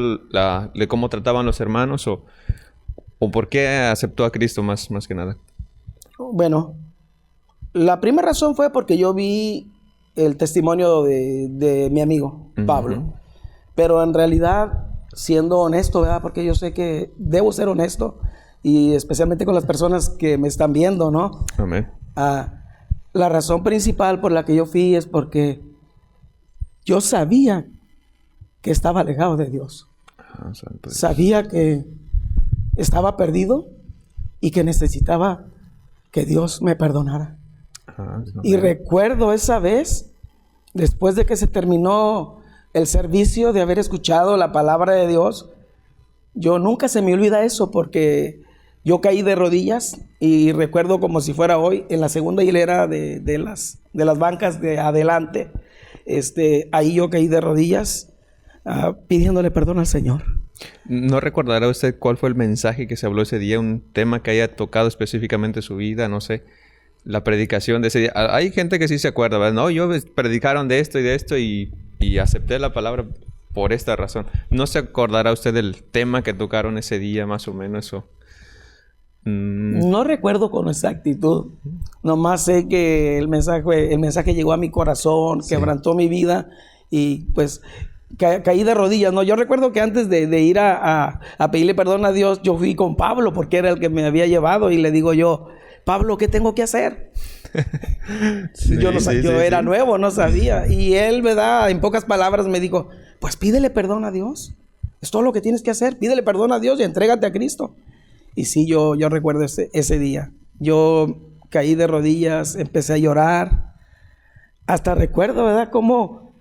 cómo trataban los hermanos, o por qué aceptó a Cristo más que nada. Bueno, la primera razón fue porque yo vi el testimonio de mi amigo Pablo, pero en realidad, siendo honesto, ¿verdad? Porque yo sé que debo ser honesto, y especialmente con las personas que me están viendo, ¿no? Amén. La razón principal por la que yo fui es porque yo sabía que estaba alejado de Dios. Sabía que estaba perdido y que necesitaba que Dios me perdonara. Y recuerdo esa vez, después de que se terminó el servicio, de haber escuchado la palabra de Dios, yo nunca se me olvida eso, porque yo caí de rodillas, y recuerdo como si fuera hoy, en la segunda hilera de las bancas de adelante, ahí yo caí de rodillas, pidiéndole perdón al Señor. ¿No recordará usted cuál fue el mensaje que se habló ese día? Un tema que haya tocado específicamente su vida, no sé. La predicación de ese día. Hay gente que sí se acuerda, ¿verdad? No, yo predicaron de esto y acepté la palabra por esta razón. ¿No se acordará usted del tema que tocaron ese día, más o menos? No recuerdo con exactitud. Nomás sé que el mensaje llegó a mi corazón, quebrantó mi vida, y pues caí de rodillas, ¿no? Yo recuerdo que antes de ir a pedirle perdón a Dios, yo fui con Pablo, porque era el que me había llevado, y le digo yo: Pablo, ¿qué tengo que hacer? Yo era nuevo, no sabía. Y él, ¿verdad? En pocas palabras me dijo: pues pídele perdón a Dios. Es todo lo que tienes que hacer. Pídele perdón a Dios y entrégate a Cristo. Y sí, yo recuerdo ese día. Yo caí de rodillas, empecé a llorar. Hasta recuerdo, ¿verdad?, cómo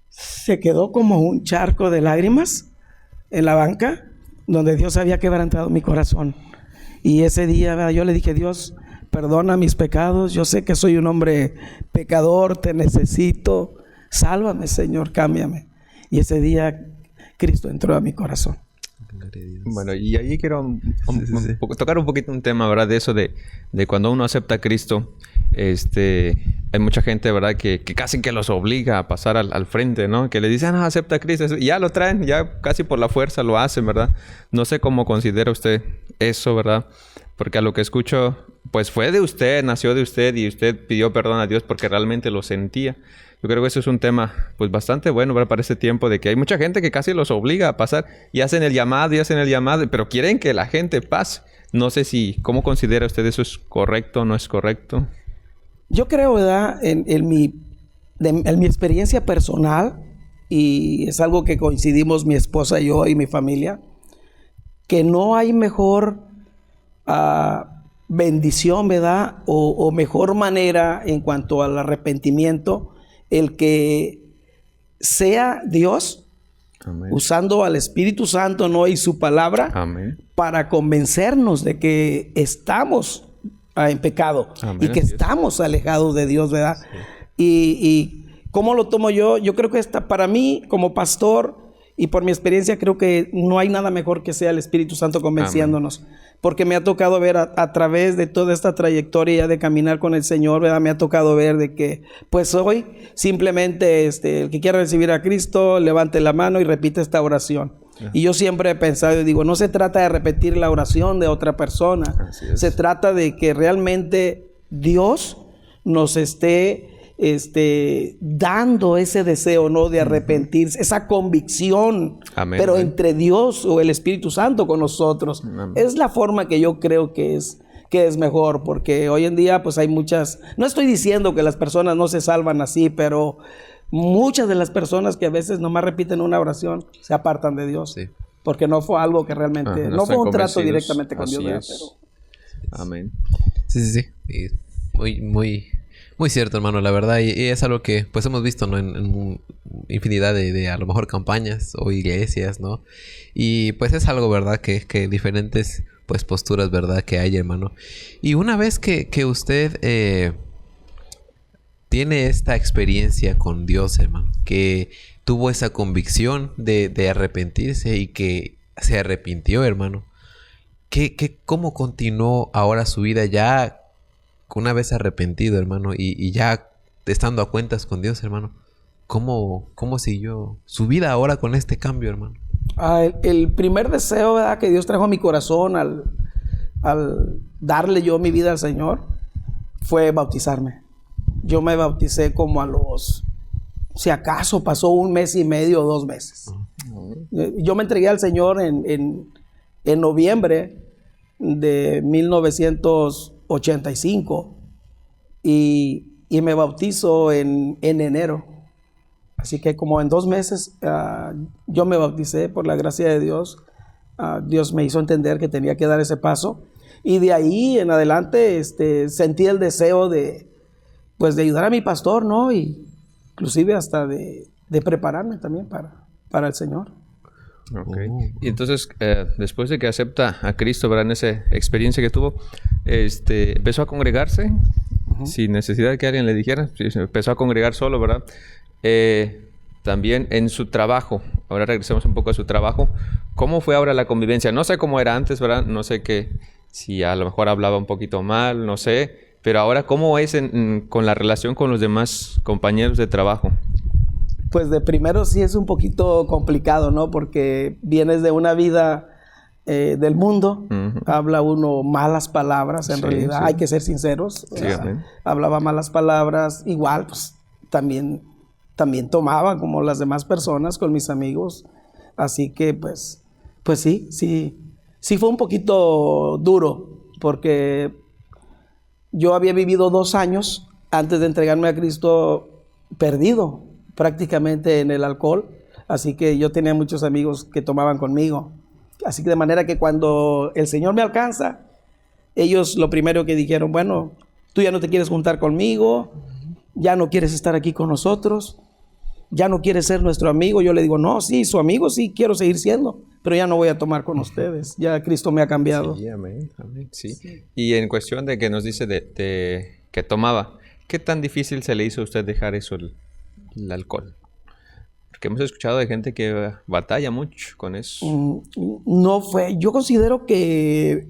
se quedó como un charco de lágrimas en la banca, donde Dios había quebrantado mi corazón. Y ese día, ¿verdad?, yo le dije: Dios, perdona mis pecados. Yo sé que soy un hombre pecador, te necesito. Sálvame, Señor, cámbiame. Y ese día Cristo entró a mi corazón. Bueno, y ahí quiero tocar un poquito un tema, ¿verdad? De eso de cuando uno acepta a Cristo. Hay mucha gente, ¿verdad?, que casi que los obliga a pasar al frente, ¿no? Que le dicen: acepta a Cristo. Y ya lo traen, ya casi por la fuerza lo hacen, ¿verdad? No sé cómo considera usted eso, ¿verdad? Porque a lo que escucho, pues fue de usted, nació de usted, y usted pidió perdón a Dios porque realmente lo sentía. Yo creo que eso es un tema, pues, bastante bueno, ¿verdad?, para este tiempo, de que hay mucha gente que casi los obliga a pasar y hacen el llamado, pero quieren que la gente pase. No sé ¿cómo considera usted eso? ¿Es correcto o no es correcto? Yo creo, ¿verdad?, en mi experiencia personal, y es algo que coincidimos mi esposa y yo y mi familia, que no hay mejor bendición, ¿verdad?, o mejor manera en cuanto al arrepentimiento, el que sea Dios, amén, usando al Espíritu Santo, ¿no?, y su palabra, amén, para convencernos de que estamos en pecado, amén, y que estamos alejados de Dios, ¿verdad? Sí. Y ¿cómo lo tomo yo? Yo creo que para mí, como pastor, y por mi experiencia, creo que no hay nada mejor que sea el Espíritu Santo convenciéndonos. Amén. Porque me ha tocado ver a través de toda esta trayectoria de caminar con el Señor, ¿verdad? Me ha tocado ver de que, pues hoy, simplemente el que quiera recibir a Cristo, levante la mano y repite esta oración. Y yo siempre he pensado y digo: no se trata de repetir la oración de otra persona. Se trata de que realmente Dios nos esté dando ese deseo, ¿no?, de arrepentirse, esa convicción, amén, pero amén, entre Dios o el Espíritu Santo con nosotros. Amén. Es la forma que yo creo que es mejor, porque hoy en día pues hay muchas, no estoy diciendo que las personas no se salvan así, pero muchas de las personas que a veces nomás repiten una oración se apartan de Dios. Sí. porque no fue algo que realmente, no fue un trato directamente con Dios, ¿verdad? Pero... Amén. Sí. Y muy cierto, hermano, la verdad. Y es algo que pues hemos visto, ¿no? En infinidad de a lo mejor campañas o iglesias, ¿no? Y pues es algo, ¿verdad? Que diferentes pues posturas, ¿verdad? Que hay, hermano. Y una vez que usted tiene esta experiencia con Dios, hermano, que tuvo esa convicción de arrepentirse y que se arrepintió, hermano, ¿cómo continuó ahora su vida ya una vez arrepentido, hermano, y ya estando a cuentas con Dios, hermano? ¿Cómo siguió su vida ahora con este cambio, hermano? El primer deseo, ¿verdad?, que Dios trajo a mi corazón al darle yo mi vida al Señor fue bautizarme. Yo me bauticé como a los, si acaso pasó 1 mes y medio o 2 meses. Yo me entregué al Señor en noviembre de 1985 y me bautizo en enero. Así que como en 2 meses yo me bauticé por la gracia de Dios. Dios me hizo entender que tenía que dar ese paso. Y de ahí en adelante sentí el deseo de ayudar a mi pastor, ¿no? Y inclusive hasta de prepararme también para el Señor. Okay. Y entonces, después de que acepta a Cristo, ¿verdad? En esa experiencia que tuvo, empezó a congregarse sin necesidad de que alguien le dijera. Sí, empezó a congregar solo, ¿verdad? También en su trabajo. Ahora regresemos un poco a su trabajo. ¿Cómo fue ahora la convivencia? No sé cómo era antes, ¿verdad? No sé si a lo mejor hablaba un poquito mal, no sé. Pero ahora, ¿cómo es con la relación con los demás compañeros de trabajo? Pues de primero sí es un poquito complicado, ¿no? Porque vienes de una vida del mundo, habla uno malas palabras, en realidad, hay que ser sinceros. Sí, hablaba malas palabras, igual, pues también tomaba como las demás personas con mis amigos. Así que pues sí fue un poquito duro, porque yo había vivido 2 años antes de entregarme a Cristo perdido prácticamente en el alcohol, así que yo tenía muchos amigos que tomaban conmigo, así que de manera que cuando el Señor me alcanza, ellos lo primero que dijeron, bueno, tú ya no te quieres juntar conmigo, ya no quieres estar aquí con nosotros, ya no quieres ser nuestro amigo. Yo le digo, no, sí, su amigo sí quiero seguir siendo, pero ya no voy a tomar con ustedes, ya Cristo me ha cambiado. Sí, amén, sí. Y en cuestión de que nos dice de que tomaba, ¿qué tan difícil se le hizo a usted dejar eso, el alcohol? Porque hemos escuchado de gente que batalla mucho con eso. No fue, yo considero que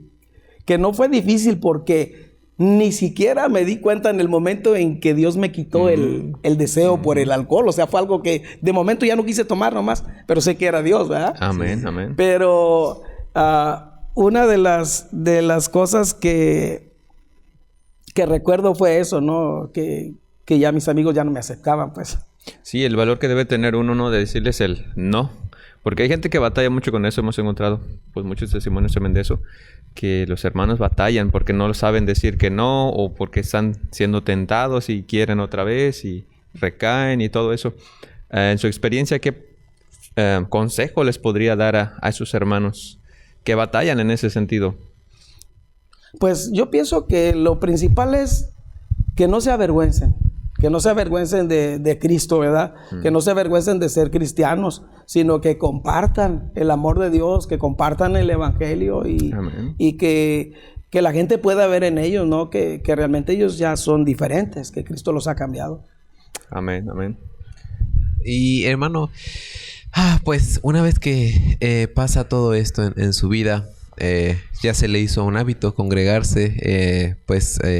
no fue difícil, porque ni siquiera me di cuenta en el momento en que Dios me quitó el deseo por el alcohol. O sea, fue algo que de momento ya no quise tomar nomás, pero sé que era Dios, ¿verdad? Amén, amén. Pero una de las cosas que recuerdo fue eso, ¿no? Que ya mis amigos ya no me aceptaban, pues. Sí, el valor que debe tener uno, ¿no? De decirles el no. Porque hay gente que batalla mucho con eso. Hemos encontrado pues muchos testimonios también de eso. Que los hermanos batallan porque no saben decir que no, o porque están siendo tentados y quieren otra vez y recaen y todo eso. En su experiencia, ¿qué consejo les podría dar a esos hermanos que batallan en ese sentido? Pues yo pienso que lo principal es que no se avergüencen. Que no se avergüencen de Cristo, ¿verdad? Que no se avergüencen de ser cristianos, sino que compartan el amor de Dios, que compartan el evangelio y que la gente pueda ver en ellos, ¿no? Que realmente ellos ya son diferentes, que Cristo los ha cambiado. Amén, amén. Y hermano, pues una vez que pasa todo esto en su vida, ya se le hizo un hábito congregarse,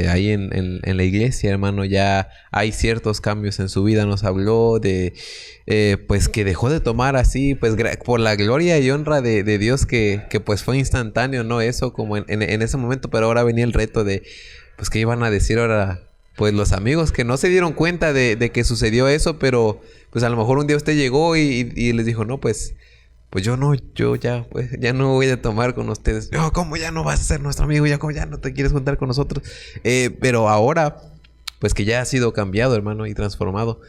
ahí en la iglesia, hermano, ya hay ciertos cambios en su vida. Nos habló de, pues que dejó de tomar así, pues por la gloria y honra de Dios, que pues fue instantáneo, ¿no? Eso como en ese momento, pero ahora venía el reto de, pues qué iban a decir ahora, pues los amigos que no se dieron cuenta de que sucedió eso, pero pues a lo mejor un día usted llegó y les dijo, no, pues yo ya no voy a tomar con ustedes. No, ¿cómo ya no vas a ser nuestro amigo? Ya, ¿cómo ya no te quieres juntar con nosotros? Pero ahora, pues que ya ha sido cambiado, hermano, y transformado,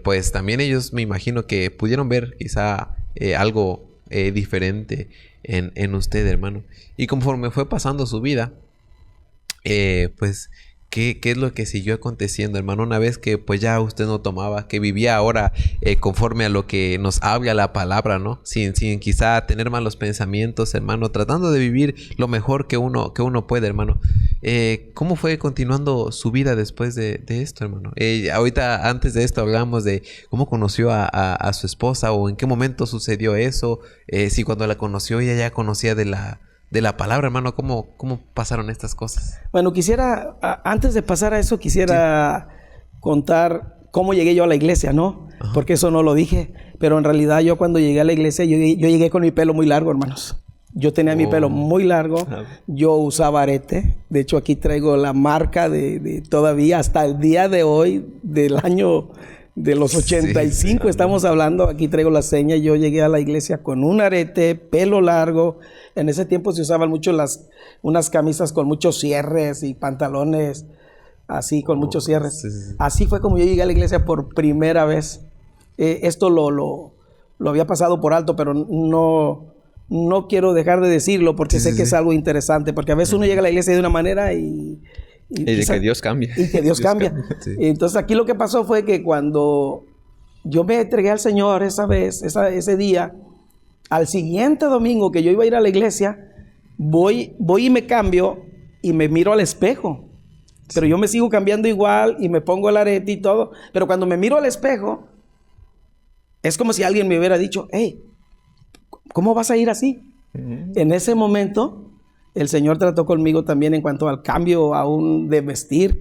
pues también ellos me imagino que pudieron ver quizá algo diferente en usted, hermano. Y conforme fue pasando su vida, pues, ¿qué es lo que siguió aconteciendo, hermano? Una vez que pues ya usted no tomaba, que vivía ahora conforme a lo que nos habla la palabra, ¿no? Sin quizá tener malos pensamientos, hermano, tratando de vivir lo mejor que uno puede, hermano. ¿Cómo fue continuando su vida después de esto, hermano? Ahorita, antes de esto, hablamos de cómo conoció a su esposa o en qué momento sucedió eso. Si cuando la conoció ella ya conocía de la palabra, hermano. ¿Cómo pasaron estas cosas? Bueno, antes de pasar a eso, quisiera contar cómo llegué yo a la iglesia, ¿no? Ajá. Porque eso no lo dije. Pero en realidad yo cuando llegué a la iglesia, yo llegué con mi pelo muy largo, hermanos. Yo tenía mi pelo muy largo. Yo usaba arete. De hecho, aquí traigo la marca de todavía hasta el día de hoy, del año de los 85, sí, estamos hablando. Aquí traigo la seña. Yo llegué a la iglesia con un arete, pelo largo. En ese tiempo se usaban mucho unas camisas con muchos cierres y pantalones así con muchos cierres. Sí. Así fue como yo llegué a la iglesia por primera vez. Esto lo había pasado por alto, pero no quiero dejar de decirlo porque sé que es algo interesante. Porque a veces uno llega a la iglesia de una manera y de que Dios cambia. Y que Dios cambia. Sí. Entonces aquí lo que pasó fue que cuando yo me entregué al Señor ese día, al siguiente domingo que yo iba a ir a la iglesia, voy y me cambio y me miro al espejo. Sí. Pero yo me sigo cambiando igual y me pongo el arete y todo. Pero cuando me miro al espejo, es como si alguien me hubiera dicho, hey, ¿cómo vas a ir así? Uh-huh. En ese momento, el Señor trató conmigo también en cuanto al cambio aún de vestir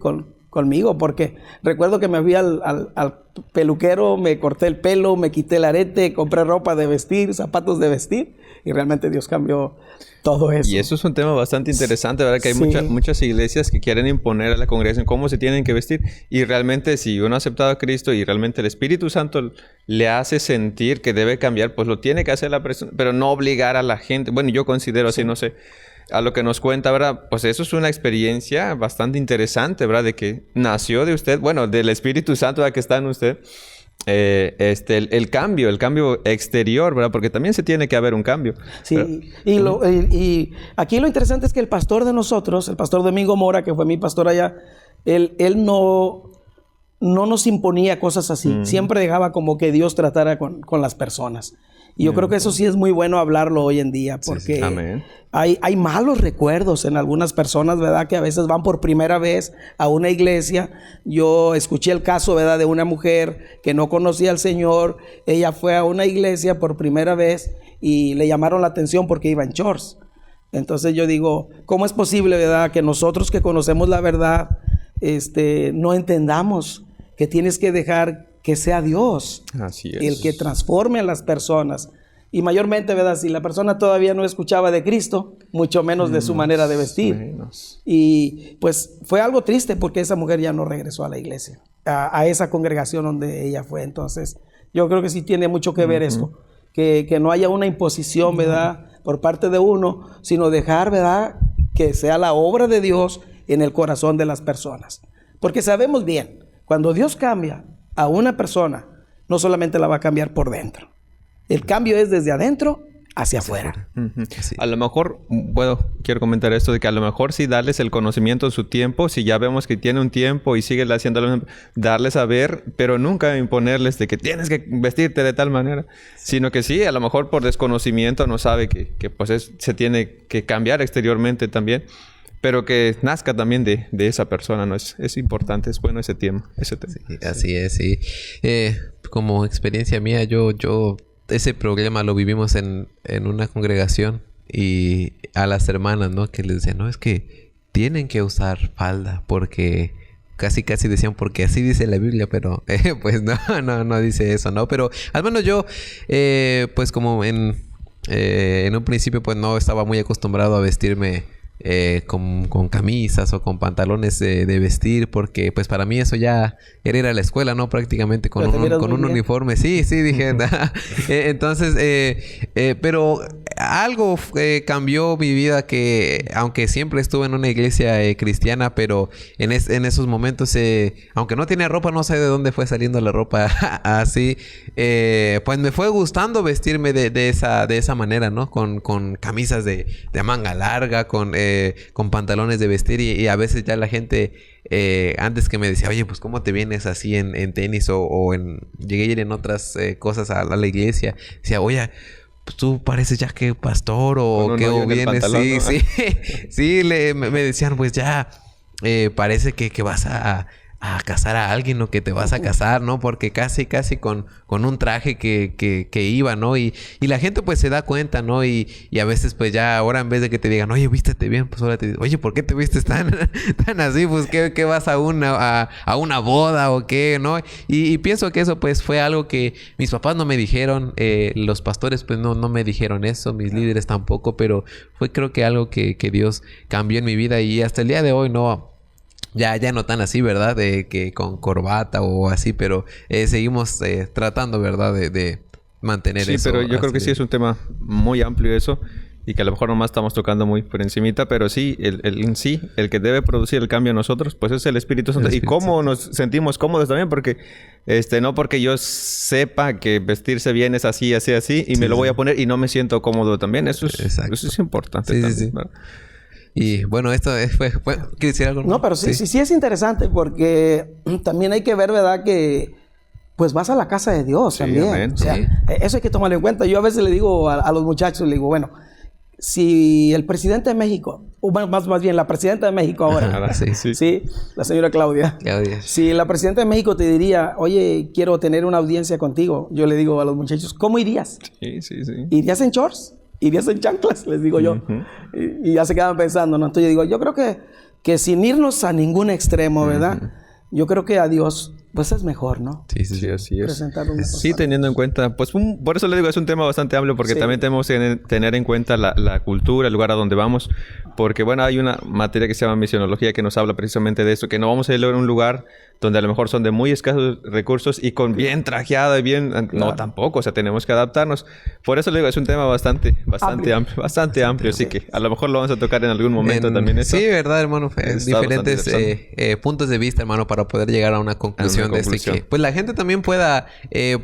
conmigo, porque recuerdo que me fui al peluquero, me corté el pelo, me quité el arete, compré ropa de vestir, zapatos de vestir, y realmente Dios cambió todo eso. Y eso es un tema bastante interesante, ¿verdad? Que hay muchas iglesias que quieren imponer a la congregación cómo se tienen que vestir, y realmente si uno ha aceptado a Cristo y realmente el Espíritu Santo le hace sentir que debe cambiar, pues lo tiene que hacer la persona, pero no obligar a la gente. Bueno, yo considero así, no sé. A lo que nos cuenta, ¿verdad? Pues eso es una experiencia bastante interesante, ¿verdad? De que nació de usted, bueno, del Espíritu Santo, ¿verdad? Que está en usted. El cambio exterior, ¿verdad? Porque también se tiene que haber un cambio. Sí, y aquí lo interesante es que el pastor de nosotros, el pastor Domingo Mora, que fue mi pastor allá, él no nos imponía cosas así. Uh-huh. Siempre dejaba como que Dios tratara con las personas. Y yo creo que eso sí es muy bueno hablarlo hoy en día, porque hay malos recuerdos en algunas personas, ¿verdad? Que a veces van por primera vez a una iglesia. Yo escuché el caso, ¿verdad? De una mujer que no conocía al Señor. Ella fue a una iglesia por primera vez y le llamaron la atención porque iba en shorts. Entonces yo digo, ¿cómo es posible, verdad? Que nosotros que conocemos la verdad, no entendamos que tienes que dejar que sea Dios el que transforme a las personas. Y mayormente, ¿verdad? Si la persona todavía no escuchaba de Cristo, mucho menos de su manera de vestir. Y pues fue algo triste porque esa mujer ya no regresó a la iglesia, a esa congregación donde ella fue. Entonces, yo creo que sí tiene mucho que ver esto. Que no haya una imposición, ¿verdad? Por parte de uno, sino dejar, ¿verdad? Que sea la obra de Dios en el corazón de las personas. Porque sabemos bien, cuando Dios cambia a una persona, no solamente la va a cambiar por dentro. El cambio es desde adentro hacia afuera. Uh-huh. A lo mejor, quiero comentar esto, de que a lo mejor sí darles el conocimiento en su tiempo, si ya vemos que tiene un tiempo y sigue haciendo lo mismo, darles a ver, pero nunca imponerles de que tienes que vestirte de tal manera, sino que sí, a lo mejor por desconocimiento no sabe que pues se tiene que cambiar exteriormente también. Pero que nazca también de esa persona, ¿no? Es importante, es bueno ese tema. Sí, así es, sí. Como experiencia mía, yo ese problema lo vivimos en una congregación y a las hermanas, ¿no? Que les decían, no, es que tienen que usar falda porque casi decían porque así dice la Biblia, pero pues no dice eso, ¿no? Pero al menos yo, pues como en un principio pues no estaba muy acostumbrado a vestirme con camisas o con pantalones de vestir, porque pues para mí eso ya era ir a la escuela, ¿no? Prácticamente con un uniforme. Sí, dije. Entonces, pero algo cambió mi vida, que aunque siempre estuve en una iglesia cristiana, pero en esos momentos, aunque no tenía ropa, no sé de dónde fue saliendo la ropa así, pues me fue gustando vestirme de esa manera, ¿no? Con camisas de manga larga, con pantalones de vestir, y a veces ya la gente, antes que me decía, oye, pues ¿cómo te vienes así en tenis llegué a ir en otras cosas a la iglesia? Decía, oye, pues tú pareces ya que pastor o que o vienes, sí, ¿no? Sí, sí, me decían, pues ya parece que vas a casar a alguien o que te vas a casar, ¿no? Porque casi con un traje que iba, ¿no? Y la gente pues se da cuenta, ¿no? Y a veces pues ya ahora en vez de que te digan, oye, vístete bien, pues ahora te dicen, oye, ¿por qué te vistes tan así? Pues ¿qué vas a una boda o qué, ¿no? Y pienso que eso pues fue algo que mis papás no me dijeron, los pastores pues no me dijeron eso, mis líderes tampoco, pero fue creo que algo que Dios cambió en mi vida, y hasta el día de hoy no... Ya no tan así, ¿verdad? De que con corbata o así, pero seguimos tratando, ¿verdad? De mantener eso. Sí, pero yo creo que sí es un tema muy amplio eso, y que a lo mejor nomás estamos tocando muy por encimita, pero sí, el que debe producir el cambio en nosotros, pues es el Espíritu Santo. Y cómo nos sentimos cómodos también, porque no porque yo sepa que vestirse bien es así, y me lo voy a poner y no me siento cómodo también. Eso es importante también, sí. ¿verdad? Y bueno, esto fue ¿quieres decir algo? No, pero sí es interesante, porque también hay que ver, ¿verdad? Que pues vas a la casa de Dios también. Amén. O sea, eso hay que tomarlo en cuenta. Yo a veces le digo a los muchachos, le digo, bueno, si el presidente de México, o más bien la presidenta de México ahora, sí, la señora Claudia. Si la presidenta de México te diría, oye, quiero tener una audiencia contigo, yo le digo a los muchachos, ¿cómo irías? Sí. ¿Irías en shorts? ¿Irías en chanclas? Les digo yo. Y ya se quedan pensando, ¿no? Entonces yo digo, yo creo que sin irnos a ningún extremo, ¿verdad? Yo creo que a Dios, pues es mejor, ¿no? Sí, así es. Sí, teniendo en cuenta, pues por eso le digo, es un tema bastante amplio, porque también tenemos que tener en cuenta la cultura, el lugar a donde vamos, porque bueno, hay una materia que se llama misionología que nos habla precisamente de eso, que no vamos a ir a un lugar donde a lo mejor son de muy escasos recursos y con bien trajeada y bien... Claro. No, tampoco. O sea, tenemos que adaptarnos. Por eso le digo, es un tema bastante amplio. Así que a lo mejor lo vamos a tocar en algún momento también. Eso. Sí, verdad, hermano. Diferentes puntos de vista, hermano, para poder llegar a una conclusión de que pues la gente también pueda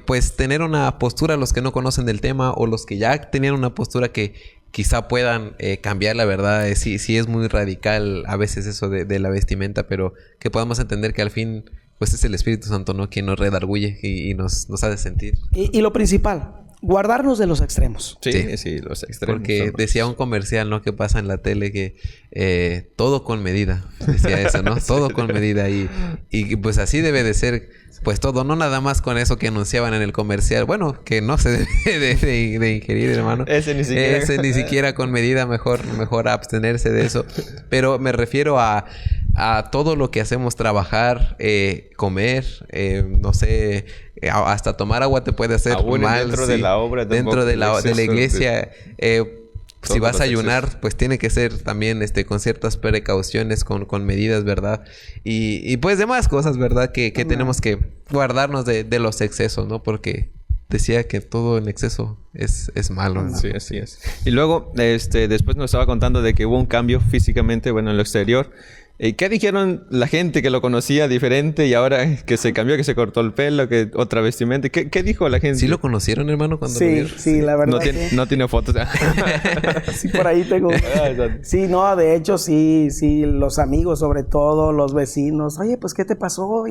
pues tener una postura, los que no conocen del tema o los que ya tenían una postura que quizá puedan cambiar, la verdad. Sí es muy radical a veces eso de la vestimenta, pero que podamos entender que al fin pues es el Espíritu Santo, ¿no? Quien nos redarguye y nos hace sentir. Y lo principal, guardarnos de los extremos. Sí, los extremos. Porque decía un comercial, ¿no? Que pasa en la tele que todo con medida. Decía eso, ¿no? Todo con medida. Y pues así debe de ser, pues todo. No nada más con eso que anunciaban en el comercial. Bueno, que no se debe de ingerir, hermano. Ese ni siquiera con medida. Mejor abstenerse de eso. Pero me refiero a todo lo que hacemos, trabajar, comer, no sé, hasta tomar agua te puede hacer mal. Dentro de la obra. Dentro de la iglesia. Si vas a ayunar, pues tiene que ser también con ciertas precauciones, con medidas, ¿verdad? Y pues demás cosas, ¿verdad? Que tenemos que guardarnos de los excesos, ¿no? Porque decía que todo en exceso es malo, ¿no? Sí, así es. Y luego, después nos estaba contando de que hubo un cambio físicamente, bueno, en lo exterior. ¿Qué dijeron la gente que lo conocía diferente y ahora que se cambió, que se cortó el pelo, que otra vestimenta? ¿Qué dijo la gente? ¿Sí lo conocieron, hermano, cuando lo vieron? Sí, la verdad. No tiene fotos. Sí, por ahí tengo. Sí, no, de hecho, sí, los amigos, sobre todo, los vecinos. Oye, pues, ¿qué te pasó?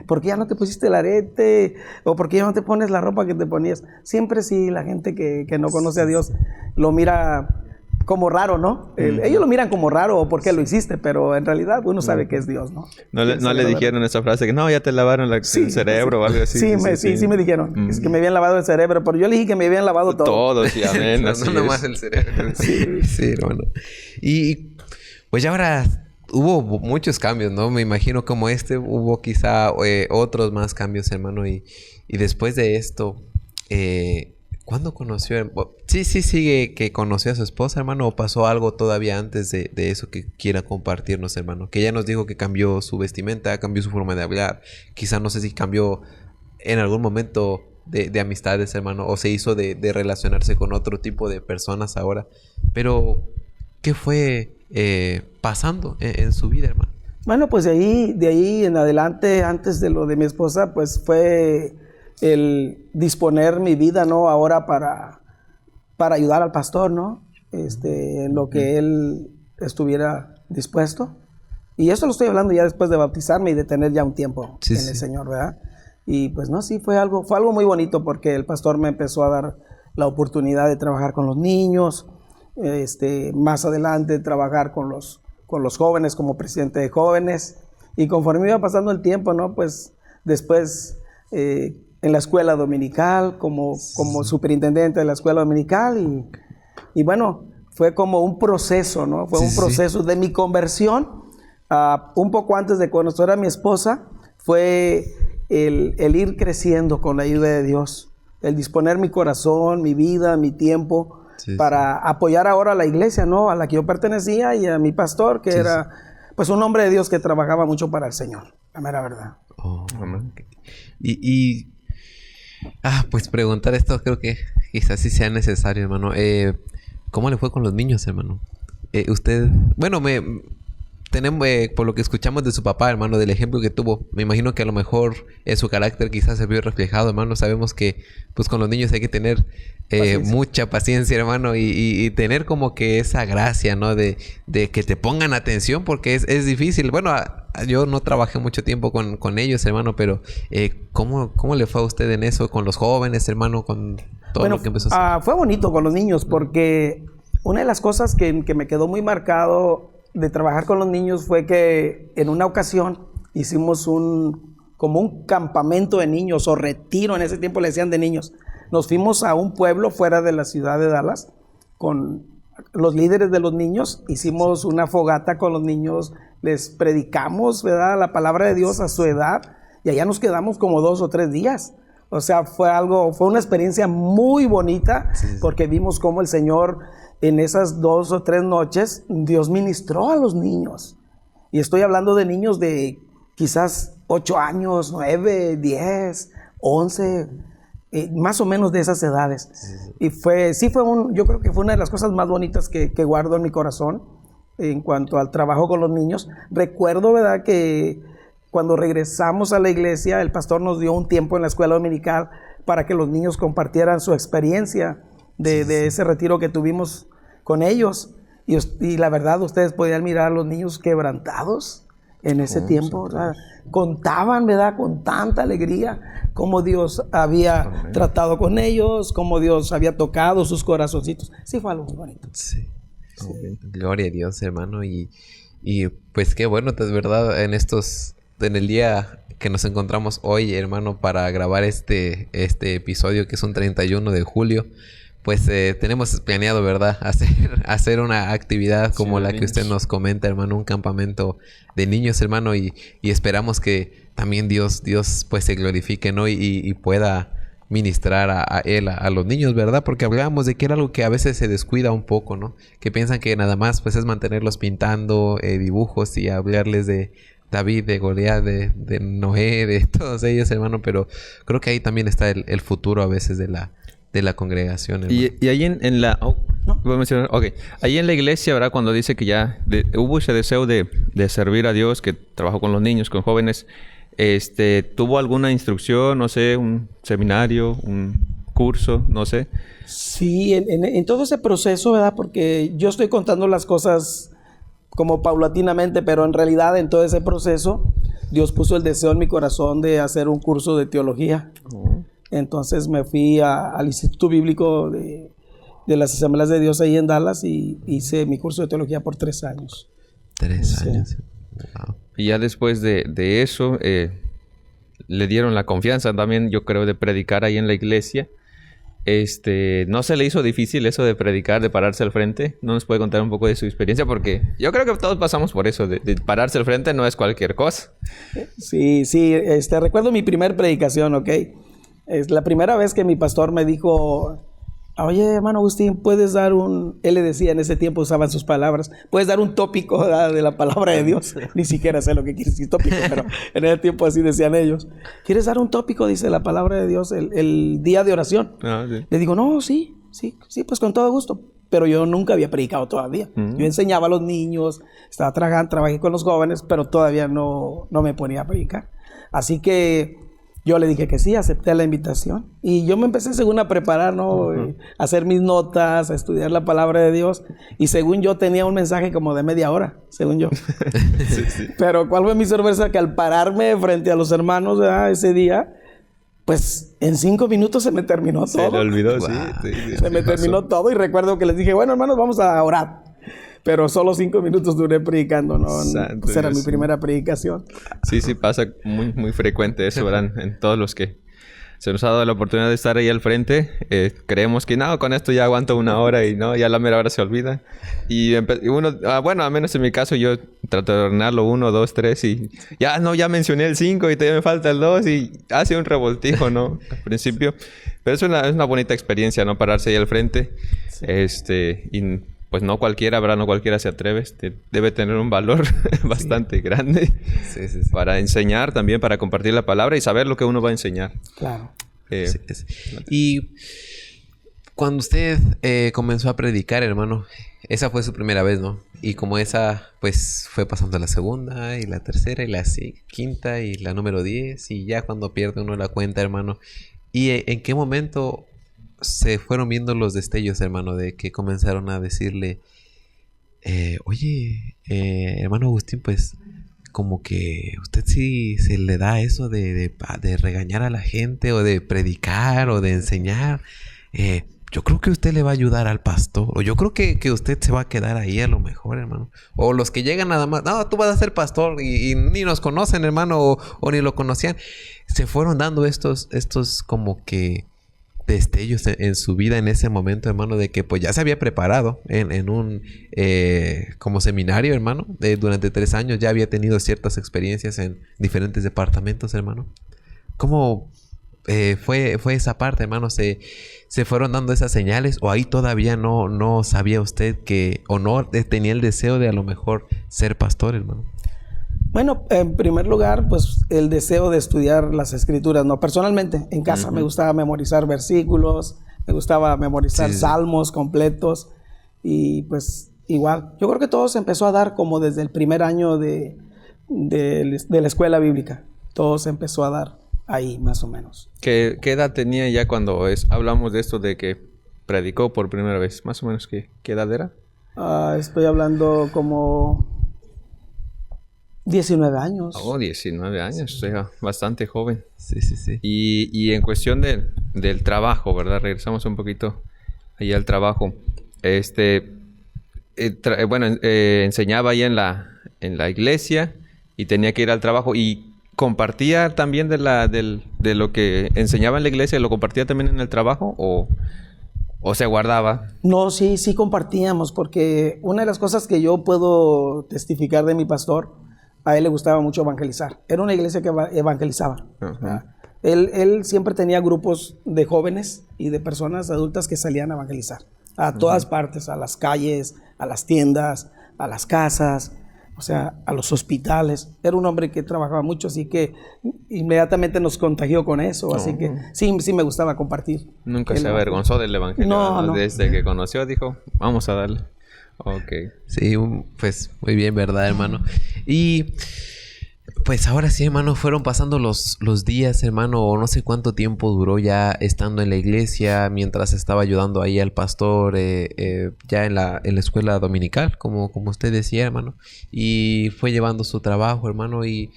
¿Por qué ya no te pusiste el arete? ¿O por qué ya no te pones la ropa que te ponías? Siempre sí, la gente que no conoce a Dios lo mira como raro, ¿no? Ellos lo miran como raro o por qué lo hiciste, pero en realidad uno sabe que es Dios, ¿no? No le dijeron esa frase que no, ya te lavaron el cerebro o algo así. Sí me dijeron. Es que me habían lavado el cerebro, pero yo le dije que me habían lavado todo. Todo, sí, amén. No nomás el cerebro. Sí, hermano. Y pues ya ahora hubo muchos cambios, ¿no? Me imagino como hubo quizá otros más cambios, hermano. Y después de esto, ¿cuándo conoció? Sí, sigue que conoció a su esposa, hermano, o pasó algo todavía antes de eso que quiera compartirnos, hermano. Que ya nos dijo que cambió su vestimenta, cambió su forma de hablar. Quizá no sé si cambió en algún momento de amistades, hermano, o se hizo de relacionarse con otro tipo de personas ahora. Pero, ¿qué fue pasando en su vida, hermano? Bueno, pues de ahí en adelante, antes de lo de mi esposa, pues fue el disponer mi vida, ¿no? Ahora para ayudar al pastor, ¿no? En lo que él estuviera dispuesto. Y eso lo estoy hablando ya después de bautizarme y de tener ya un tiempo en el Señor, ¿verdad? Y pues no, sí, fue algo muy bonito porque el pastor me empezó a dar la oportunidad de trabajar con los niños, más adelante trabajar con los jóvenes como presidente de jóvenes. Y conforme iba pasando el tiempo, ¿no? Pues después en la escuela dominical, como superintendente de la escuela dominical. Y bueno, fue como un proceso, ¿no? Fue un proceso de mi conversión. Un poco antes de conocer a mi esposa, fue el ir creciendo con la ayuda de Dios, el disponer mi corazón, mi vida, mi tiempo para apoyar ahora a la iglesia, ¿no? A la que yo pertenecía y a mi pastor, que era pues un hombre de Dios que trabajaba mucho para el Señor, la mera verdad. Pues preguntar esto creo que quizás sí sea necesario, hermano. ¿Cómo le fue con los niños, hermano? Usted, bueno, tenemos, por lo que escuchamos de su papá, hermano, del ejemplo que tuvo, me imagino que a lo mejor su carácter quizás se vio reflejado, hermano. Sabemos que pues con los niños hay que tener mucha paciencia, hermano, y tener como que esa gracia, ¿no? De que te pongan atención, porque es difícil. Bueno, yo no trabajé mucho tiempo con ellos, hermano, pero ¿cómo le fue a usted en eso, con los jóvenes, hermano, con todo lo que empezó a hacer? Fue bonito con los niños, porque una de las cosas que me quedó muy marcado de trabajar con los niños fue que en una ocasión hicimos como un campamento de niños, o retiro, en ese tiempo le decían de niños. Nos fuimos a un pueblo fuera de la ciudad de Dallas con los líderes de los niños, hicimos una fogata con los niños, les predicamos, ¿verdad?, la palabra de Dios a su edad, y allá nos quedamos como 2 o 3 días. O sea, fue una experiencia muy bonita, porque vimos cómo el Señor en esas 2 o 3 noches, Dios ministró a los niños. Y estoy hablando de niños de quizás 8 años, 9, 10, 11, más o menos de esas edades. Y yo creo que fue una de las cosas más bonitas que guardo en mi corazón en cuanto al trabajo con los niños. Recuerdo, ¿verdad?, que cuando regresamos a la iglesia, el pastor nos dio un tiempo en la escuela dominical para que los niños compartieran su experiencia de ese retiro que tuvimos con ellos. Y la verdad, ustedes podían mirar a los niños quebrantados en ese tiempo. O sea, contaban, ¿verdad?, con tanta alegría cómo Dios había tratado con ellos, cómo Dios había tocado sus corazoncitos. Sí, fue algo muy bonito. Gloria a Dios, hermano. Y pues qué bueno, es verdad, en el día que nos encontramos hoy, hermano, para grabar este episodio, que es un 31 de julio, pues tenemos planeado, ¿verdad?, hacer una actividad como la que usted nos comenta, hermano, un campamento de niños, hermano, y esperamos que también Dios pues se glorifique, ¿no? Y pueda ministrar a los niños, ¿verdad? Porque hablábamos de que era algo que a veces se descuida un poco, ¿no? Que piensan que nada más pues es mantenerlos pintando dibujos y hablarles de David, de Goliat, de Noé, de todos ellos, hermano, pero creo que ahí también está el futuro a veces de la congregación, hermano. Y ahí en la... Ahí en la iglesia, ¿verdad? Cuando dice que ya hubo ese deseo de servir a Dios, que trabajó con los niños, con jóvenes, ¿tuvo alguna instrucción, no sé, un seminario, un curso, no sé? Sí, en todo ese proceso, ¿verdad? Porque yo estoy contando las cosas como paulatinamente, pero en realidad en todo ese proceso Dios puso el deseo en mi corazón de hacer un curso de teología. Entonces me fui al Instituto Bíblico de las Asambleas de Dios ahí en Dallas y hice mi curso de teología por 3 años. 3 años. Wow. Y ya después de eso, le dieron la confianza también, yo creo, de predicar ahí en la iglesia. ¿No se le hizo difícil eso de predicar, de pararse al frente? ¿No nos puede contar un poco de su experiencia? Porque yo creo que todos pasamos por eso, de pararse al frente no es cualquier cosa. Sí, recuerdo mi primer predicación, ¿ok? Es la primera vez que mi pastor me dijo, oye, hermano Agustín, puedes dar él le decía, en ese tiempo usaban sus palabras, puedes dar un tópico, ¿verdad?, de la palabra de Dios. Ni siquiera sé lo que quiere decir tópico, pero en ese tiempo así decían ellos. ¿Quieres dar un tópico, dice la palabra de Dios, el día de oración? Sí. Le digo, no, sí, pues con todo gusto. Pero yo nunca había predicado todavía. Yo enseñaba a los niños, estaba trabajando, trabajé con los jóvenes, pero todavía no me ponía a predicar. Así que yo le dije que sí, acepté la invitación. Y yo me empecé según a preparar, ¿no? A hacer mis notas, a estudiar la palabra de Dios. Y según yo tenía un mensaje como de media hora, según yo. Sí. Pero ¿cuál fue mi sorpresa? Que al pararme frente a los hermanos, ¿verdad?, ese día, pues en 5 minutos se me terminó todo. Se le olvidó, Wow. sí. Se me terminó todo y recuerdo que les dije, bueno, hermanos, vamos a orar. Pero solo 5 minutos duré predicando, ¿no? Santo Pues era Dios. mi primera predicación. Sí, pasa muy, muy frecuente eso, ¿verdad? En todos los que se nos ha dado la oportunidad de estar ahí al frente. Creemos que no, con esto ya aguanto 1 hora y no, ya la mera hora se olvida. Y uno, bueno, al menos en mi caso, yo trato de ordenarlo 1, 2, 3 y ya mencioné el 5 y todavía me falta el 2 y hace un revoltijo, ¿no? Al principio. Pero es una bonita experiencia, ¿no? Pararse ahí al frente. Sí. Y pues no cualquiera, ¿verdad? No cualquiera se atreve. Debe tener un valor bastante grande Sí. para enseñar también, para compartir la palabra y saber lo que uno va a enseñar. Claro. Sí. Y cuando usted comenzó a predicar, hermano, esa fue su primera vez, ¿no? Y como esa, pues fue pasando la segunda y la tercera y la quinta y la número 10 y ya cuando pierde uno la cuenta, hermano. ¿Y en qué momento se fueron viendo los destellos, hermano, de que comenzaron a decirle, oye, hermano Agustín, pues como que usted sí se le da eso de regañar a la gente o de predicar o de enseñar? Yo creo que usted le va a ayudar al pastor. O yo creo que usted se va a quedar ahí a lo mejor, hermano. O los que llegan nada más, no, tú vas a ser pastor y ni nos conocen, hermano, o ni lo conocían. Se fueron dando estos como que destellos en su vida en ese momento, hermano, de que pues ya se había preparado en un como seminario, hermano. Durante 3 años ya había tenido ciertas experiencias en diferentes departamentos, hermano. ¿Cómo fue esa parte, hermano? ¿Se fueron dando esas señales o ahí todavía no sabía usted que o no tenía el deseo de a lo mejor ser pastor, hermano? Bueno, en primer lugar, pues el deseo de estudiar las escrituras, ¿no? Personalmente, en casa me gustaba memorizar versículos, me gustaba memorizar salmos completos y pues igual. Yo creo que todo se empezó a dar como desde el primer año de la escuela bíblica. Todo se empezó a dar ahí, más o menos. ¿Qué edad tenía ya cuando hablamos de esto de que predicó por primera vez? Más o menos, ¿qué edad era? Estoy hablando como 19 años. Oh, 19 años, o sea, bastante joven. Sí. Y en cuestión del trabajo, ¿verdad? Regresamos un poquito ahí al trabajo. Enseñaba ahí en la iglesia y tenía que ir al trabajo y compartía también de lo que enseñaba en la iglesia, ¿lo compartía también en el trabajo o se guardaba? No, sí compartíamos, porque una de las cosas que yo puedo testificar de mi pastor, a él le gustaba mucho evangelizar. Era una iglesia que evangelizaba. Uh-huh. Él siempre tenía grupos de jóvenes y de personas adultas que salían a evangelizar. A todas partes, a las calles, a las tiendas, a las casas, o sea, a los hospitales. Era un hombre que trabajaba mucho, así que inmediatamente nos contagió con eso. Así que sí me gustaba compartir. Nunca se avergonzó del evangelio. No. Desde que conoció dijo, vamos a darle. Ok. Sí, pues muy bien, ¿verdad, hermano? Y pues ahora sí, hermano, fueron pasando los días, hermano, o no sé cuánto tiempo duró ya estando en la iglesia, mientras estaba ayudando ahí al pastor, ya en la escuela dominical, como usted decía, hermano, y fue llevando su trabajo, hermano, y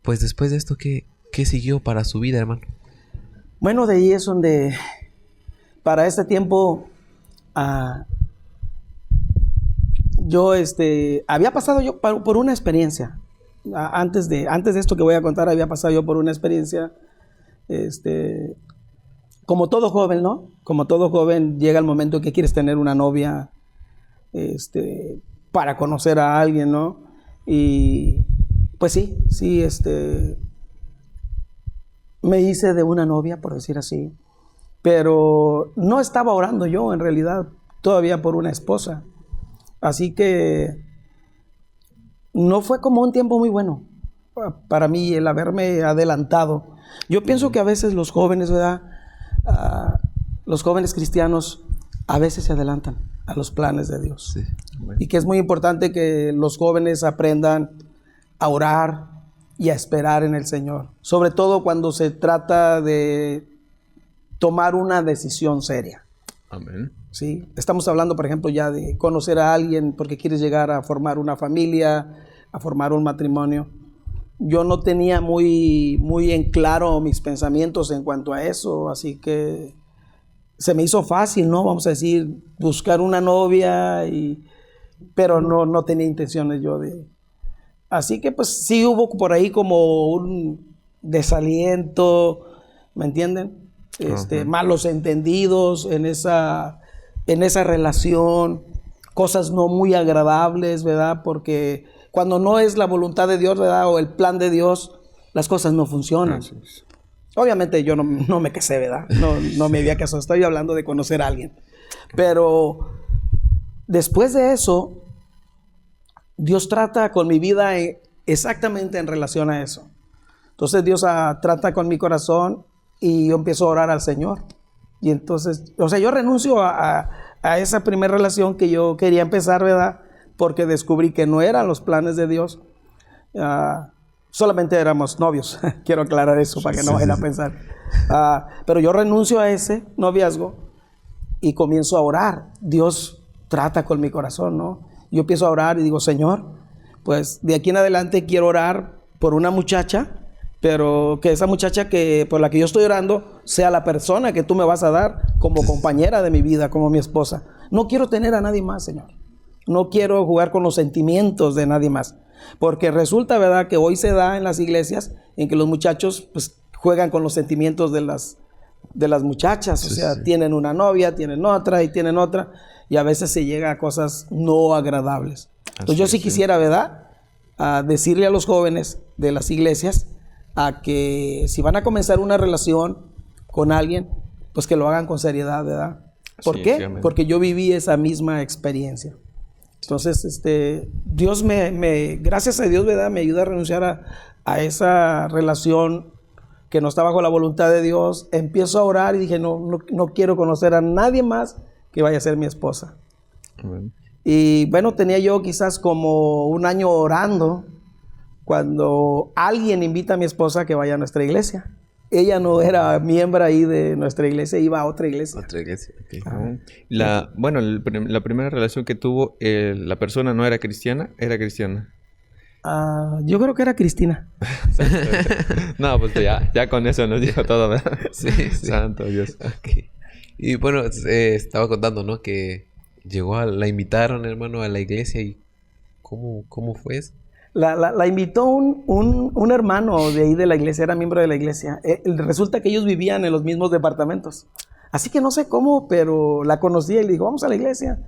pues después de esto, ¿qué siguió para su vida, hermano? Bueno, de ahí es donde, para este tiempo, yo había pasado yo por una experiencia. Antes de esto que voy a contar, había pasado yo por una experiencia, como todo joven, ¿no? Como todo joven, llega el momento que quieres tener una novia, para conocer a alguien, ¿no? Y pues sí, me hice de una novia, por decir así, Pero no estaba orando yo, en realidad, todavía por una esposa. Así que no fue como un tiempo muy bueno para mí el haberme adelantado. Yo pienso que a veces los jóvenes, ¿verdad? Los jóvenes cristianos a veces se adelantan a los planes de Dios. Sí. Y que es muy importante que los jóvenes aprendan a orar y a esperar en el Señor. Sobre todo cuando se trata de tomar una decisión seria. Amén. ¿Sí? Estamos hablando, por ejemplo, ya de conocer a alguien porque quieres llegar a formar una familia, a formar un matrimonio. Yo no tenía muy en claro mis pensamientos en cuanto a eso, así que se me hizo fácil, ¿no? Vamos a decir, buscar una novia, pero no tenía intenciones yo de... Así que pues sí hubo por ahí como un desaliento, ¿me entienden? Malos entendidos en esa relación, cosas no muy agradables, ¿verdad? Porque cuando no es la voluntad de Dios, ¿verdad? O el plan de Dios, las cosas no funcionan. Gracias. Obviamente yo no me casé, ¿verdad? No me había casado, estoy hablando de conocer a alguien. Pero después de eso, Dios trata con mi vida exactamente en relación a eso. Entonces Dios trata con mi corazón y yo empiezo a orar al Señor. Y entonces, o sea, yo renuncio a esa primera relación que yo quería empezar, ¿verdad? Porque descubrí que no eran los planes de Dios. Solamente éramos novios. Quiero aclarar eso para que no vayan a pensar. Pero yo renuncio a ese noviazgo y comienzo a orar. Dios trata con mi corazón, ¿no? Yo empiezo a orar y digo, Señor, pues de aquí en adelante quiero orar por una muchacha, pero que esa muchacha por la que yo estoy orando sea la persona que tú me vas a dar como compañera de mi vida, como mi esposa. No quiero tener a nadie más, Señor. No quiero jugar con los sentimientos de nadie más. Porque resulta, ¿verdad?, que hoy se da en las iglesias en que los muchachos pues juegan con los sentimientos de las muchachas. O sea, tienen una novia, tienen otra y tienen otra. Y a veces se llega a cosas no agradables. Entonces yo sí quisiera, ¿verdad?, decirle a los jóvenes de las iglesias a que si van a comenzar una relación con alguien, pues que lo hagan con seriedad, ¿verdad? ¿Por qué? Porque yo viví esa misma experiencia. Entonces, Dios gracias a Dios, ¿verdad?, me ayuda a renunciar a esa relación que no está bajo la voluntad de Dios. Empiezo a orar y dije, no quiero conocer a nadie más que vaya a ser mi esposa. Amén. Y bueno, tenía yo quizás como un año orando cuando alguien invita a mi esposa a que vaya a nuestra iglesia. Ella no era miembro ahí de nuestra iglesia, iba a otra iglesia. Otra iglesia, okay. La primera relación que tuvo, la persona no era cristiana, era cristiana. Yo creo que era Cristina. No, pues ya con eso nos dijo todo, ¿verdad? Sí. Santo Dios. Okay. Y bueno, estaba contando, ¿no? Que la invitaron, hermano, a la iglesia. ¿Y cómo fue eso? La invitó un hermano de ahí de la iglesia, era miembro de la iglesia. Resulta que ellos vivían en los mismos departamentos. Así que no sé cómo, pero la conocía y le dijo, vamos a la iglesia.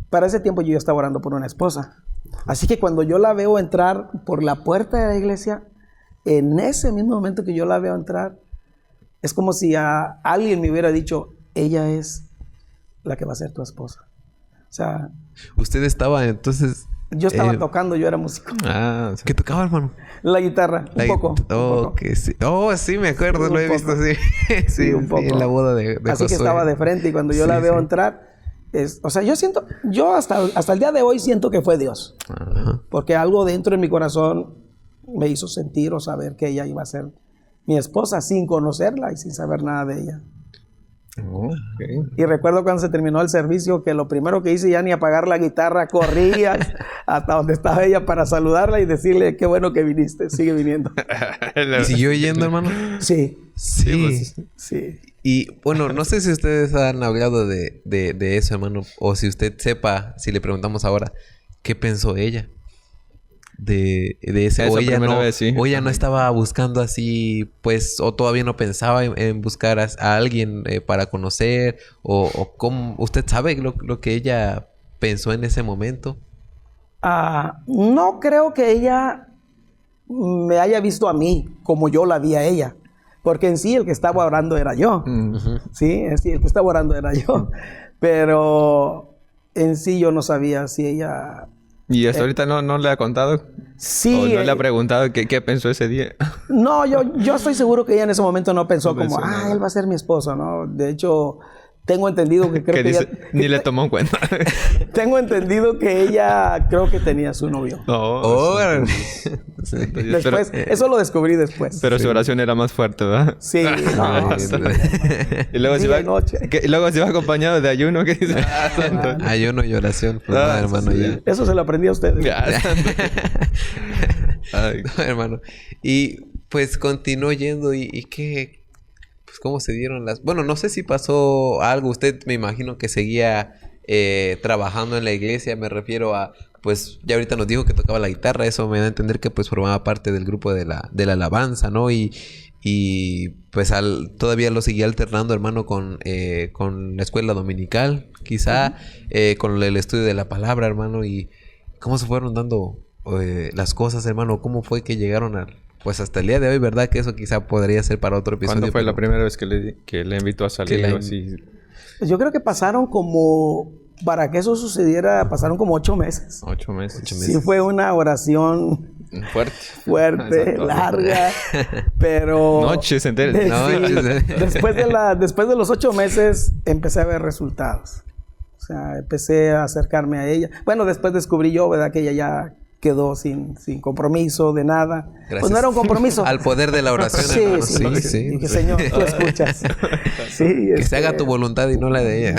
Para ese tiempo yo ya estaba orando por una esposa. Así que cuando yo la veo entrar por la puerta de la iglesia, en ese mismo momento que yo la veo entrar, es como si a alguien me hubiera dicho, ella es la que va a ser tu esposa. O sea... Usted estaba entonces... Yo estaba tocando, yo era músico. Sí. ¿Qué tocaba, hermano? La guitarra, un poco. Que sí. Sí, me acuerdo, lo he visto así. Sí, un poco. En la boda de así Josué. Que estaba de frente y cuando yo la veo entrar, o sea, yo hasta el día de hoy siento que fue Dios. Ajá. Porque algo dentro de mi corazón me hizo sentir o saber que ella iba a ser mi esposa sin conocerla y sin saber nada de ella. Okay. Y recuerdo cuando se terminó el servicio que lo primero que hice ya ni apagar la guitarra, corría hasta donde estaba ella para saludarla y decirle qué bueno que viniste, sigue viniendo. ¿Y siguió yendo, hermano? Sí. Sí. Y bueno, no sé si ustedes han hablado de eso, hermano, o si usted sepa, si le preguntamos ahora, ¿qué pensó ella? De ese, o ella no estaba buscando así, pues, o todavía no pensaba en buscar a alguien para conocer, o cómo, ¿usted sabe lo que ella pensó en ese momento? No creo que ella me haya visto a mí como yo la vi a ella, porque en sí el que estaba orando era yo. Sí, en sí el que estaba orando era yo. Pero en sí yo no sabía si ella... ¿Y hasta ahorita no le ha contado? Sí. ¿O no le ha preguntado qué pensó ese día? No, yo estoy seguro que ella en ese momento no pensó como, nada. él va a ser mi esposo, ¿no? De hecho, tengo entendido que creo que dice, ella... ni le tomó en cuenta. Tengo entendido que ella creo que tenía su novio. Después, eso lo descubrí después. Pero su oración era más fuerte, ¿verdad? Sí, no. Y luego se va acompañado de ayuno, ¿qué dice? Ayuno y oración, pues, hermano. Sí. Ya. Eso se lo aprendí a ustedes. No, hermano. Y pues continuó yendo y qué... Pues cómo se dieron las... Bueno, no sé si pasó algo. Usted me imagino que seguía trabajando en la iglesia. Me refiero a... Pues ya ahorita nos dijo que tocaba la guitarra. Eso me da a entender que pues formaba parte del grupo de la alabanza, ¿no? Y pues todavía lo seguía alternando, hermano, con la escuela dominical. Quizá con el estudio de la palabra, hermano. Y cómo se fueron dando las cosas, hermano. ¿Cómo fue que llegaron a... Pues hasta el día de hoy, ¿verdad? Que eso quizá podría ser para otro episodio. ¿Cuándo fue la primera vez que le invitó a salir? Así? Yo creo que pasaron como... Para que eso sucediera, pasaron como 8 meses. 8 meses. Sí, fue una oración... Fuerte, larga. Pero... Noches enteras. Después de los 8 meses, empecé a ver resultados. O sea, empecé a acercarme a ella. Bueno, después descubrí yo, ¿verdad? Que ella ya... quedó sin compromiso de nada. Gracias. Pues no era un compromiso. Al poder de la oración, sí, hermano. Sí. Dije, Señor, tú escuchas. Sí, que se haga tu voluntad y no la de ella.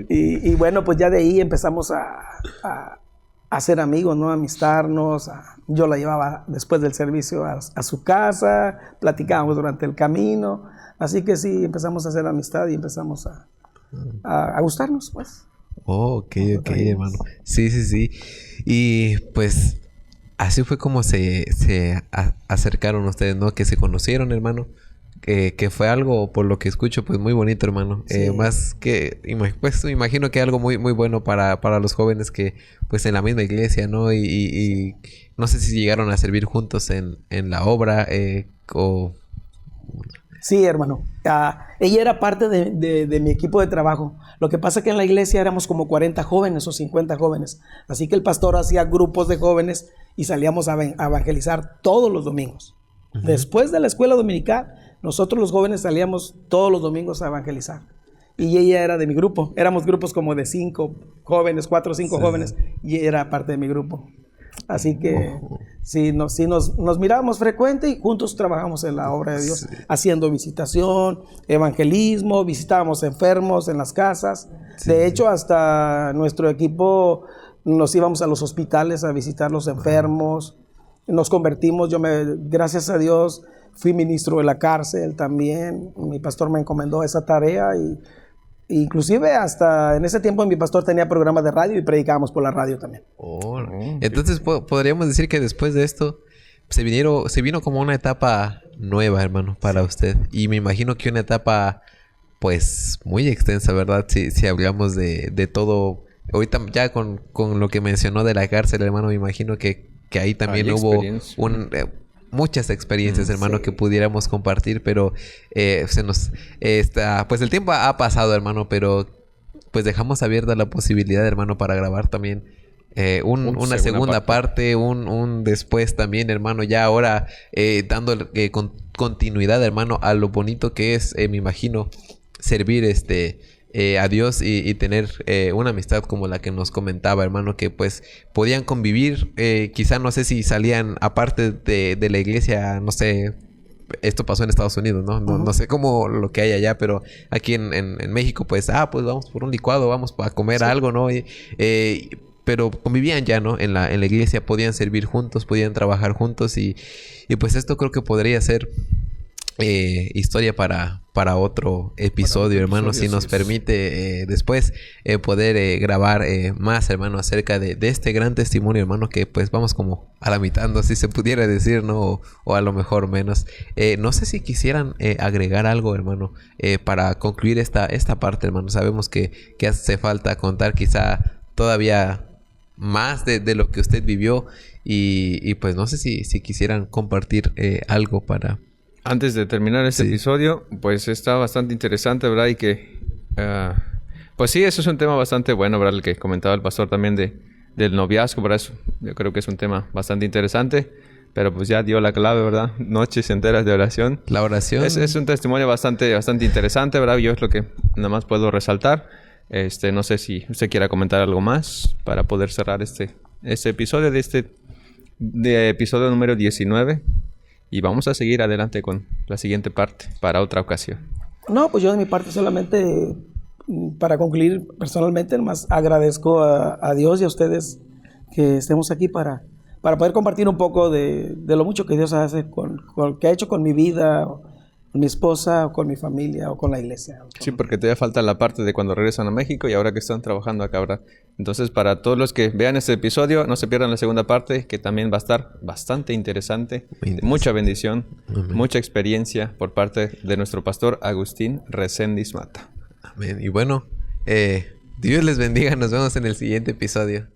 Y bueno, pues ya de ahí empezamos a ser amigos, ¿no? A amistarnos. Yo la llevaba después del servicio a su casa. Platicábamos durante el camino. Así que sí, empezamos a hacer amistad y empezamos a gustarnos, pues. Oh, ok, hermano. Sí. Y pues así fue como se acercaron ustedes, ¿no? Que se conocieron, hermano. Que fue algo, por lo que escucho, pues muy bonito, hermano. Sí. Más que, pues me imagino que algo muy, muy bueno para los jóvenes que, pues en la misma iglesia, ¿no? Y no sé si llegaron a servir juntos en la obra o... Sí, hermano. Ella era parte de mi equipo de trabajo. Lo que pasa es que en la iglesia éramos como 40 jóvenes o 50 jóvenes. Así que el pastor hacía grupos de jóvenes y salíamos a evangelizar todos los domingos. Uh-huh. Después de la escuela dominical, nosotros los jóvenes salíamos todos los domingos a evangelizar. Y ella era de mi grupo. Éramos grupos como de 5 jóvenes, 4 o 5 jóvenes. Y ella era parte de mi grupo. Así que sí, nos mirábamos frecuente y juntos trabajamos en la obra de Dios, haciendo visitación, evangelismo, visitábamos enfermos en las casas. De hecho, hasta nuestro equipo nos íbamos a los hospitales a visitar los enfermos. Nos convertimos, gracias a Dios, fui ministro de la cárcel también. Mi pastor me encomendó esa tarea y inclusive hasta en ese tiempo mi pastor tenía programas de radio y predicábamos por la radio también. Entonces podríamos decir que después de esto se vino como una etapa nueva, hermano, para usted. Y me imagino que una etapa pues muy extensa, ¿verdad? Si hablamos de todo. Ahorita ya con lo que mencionó de la cárcel, hermano, me imagino que ahí también hubo muchas experiencias, hermano, sí, que pudiéramos compartir, pero pues el tiempo ha pasado, hermano, pero pues dejamos abierta la posibilidad, hermano, para grabar también una segunda parte, un después también, hermano, ya ahora dando continuidad, hermano, a lo bonito que es, me imagino, servir a Dios y tener una amistad como la que nos comentaba, hermano, que pues podían convivir, quizá no sé si salían aparte de la iglesia, no sé, esto pasó en Estados Unidos, ¿no? No sé cómo lo que hay allá, pero aquí en México pues, pues vamos por un licuado, vamos a comer algo, ¿no? Pero convivían ya, ¿no? En la iglesia, podían servir juntos, podían trabajar juntos y pues esto creo que podría ser historia para otro episodio, hermano, si nos permite después poder grabar más, hermano, acerca de este gran testimonio, hermano, que pues vamos como a la mitad, no sé si se pudiera decir, ¿no? O a lo mejor menos. No sé si quisieran agregar algo, hermano, para concluir esta parte, hermano. Sabemos que hace falta contar quizá todavía más de lo que usted vivió y pues no sé si quisieran compartir algo para Antes de terminar este Sí. episodio, pues está bastante interesante, ¿verdad? Y que, pues sí, eso es un tema bastante bueno, ¿verdad? El que comentaba el pastor también del noviazgo, ¿verdad? Yo creo que es un tema bastante interesante, pero pues ya dio la clave, ¿verdad? Noches enteras de oración. La oración. Es un testimonio bastante interesante, ¿verdad? Yo es lo que nada más puedo resaltar. No sé si usted quiera comentar algo más para poder cerrar este episodio de episodio número 19. Y vamos a seguir adelante con la siguiente parte para otra ocasión. No, pues yo de mi parte solamente, para concluir personalmente, más agradezco a Dios y a ustedes que estemos aquí para poder compartir un poco de lo mucho que Dios hace, que ha hecho con mi vida, con mi esposa, o con mi familia, o con la iglesia. Sí, porque todavía falta la parte de cuando regresan a México y ahora que están trabajando acá, ¿verdad? Entonces, para todos los que vean este episodio, no se pierdan la segunda parte, que también va a estar bastante interesante, de mucha bendición, mucha experiencia por parte de nuestro pastor Agustín Reséndiz Mata. Amén. Y bueno, Dios les bendiga. Nos vemos en el siguiente episodio.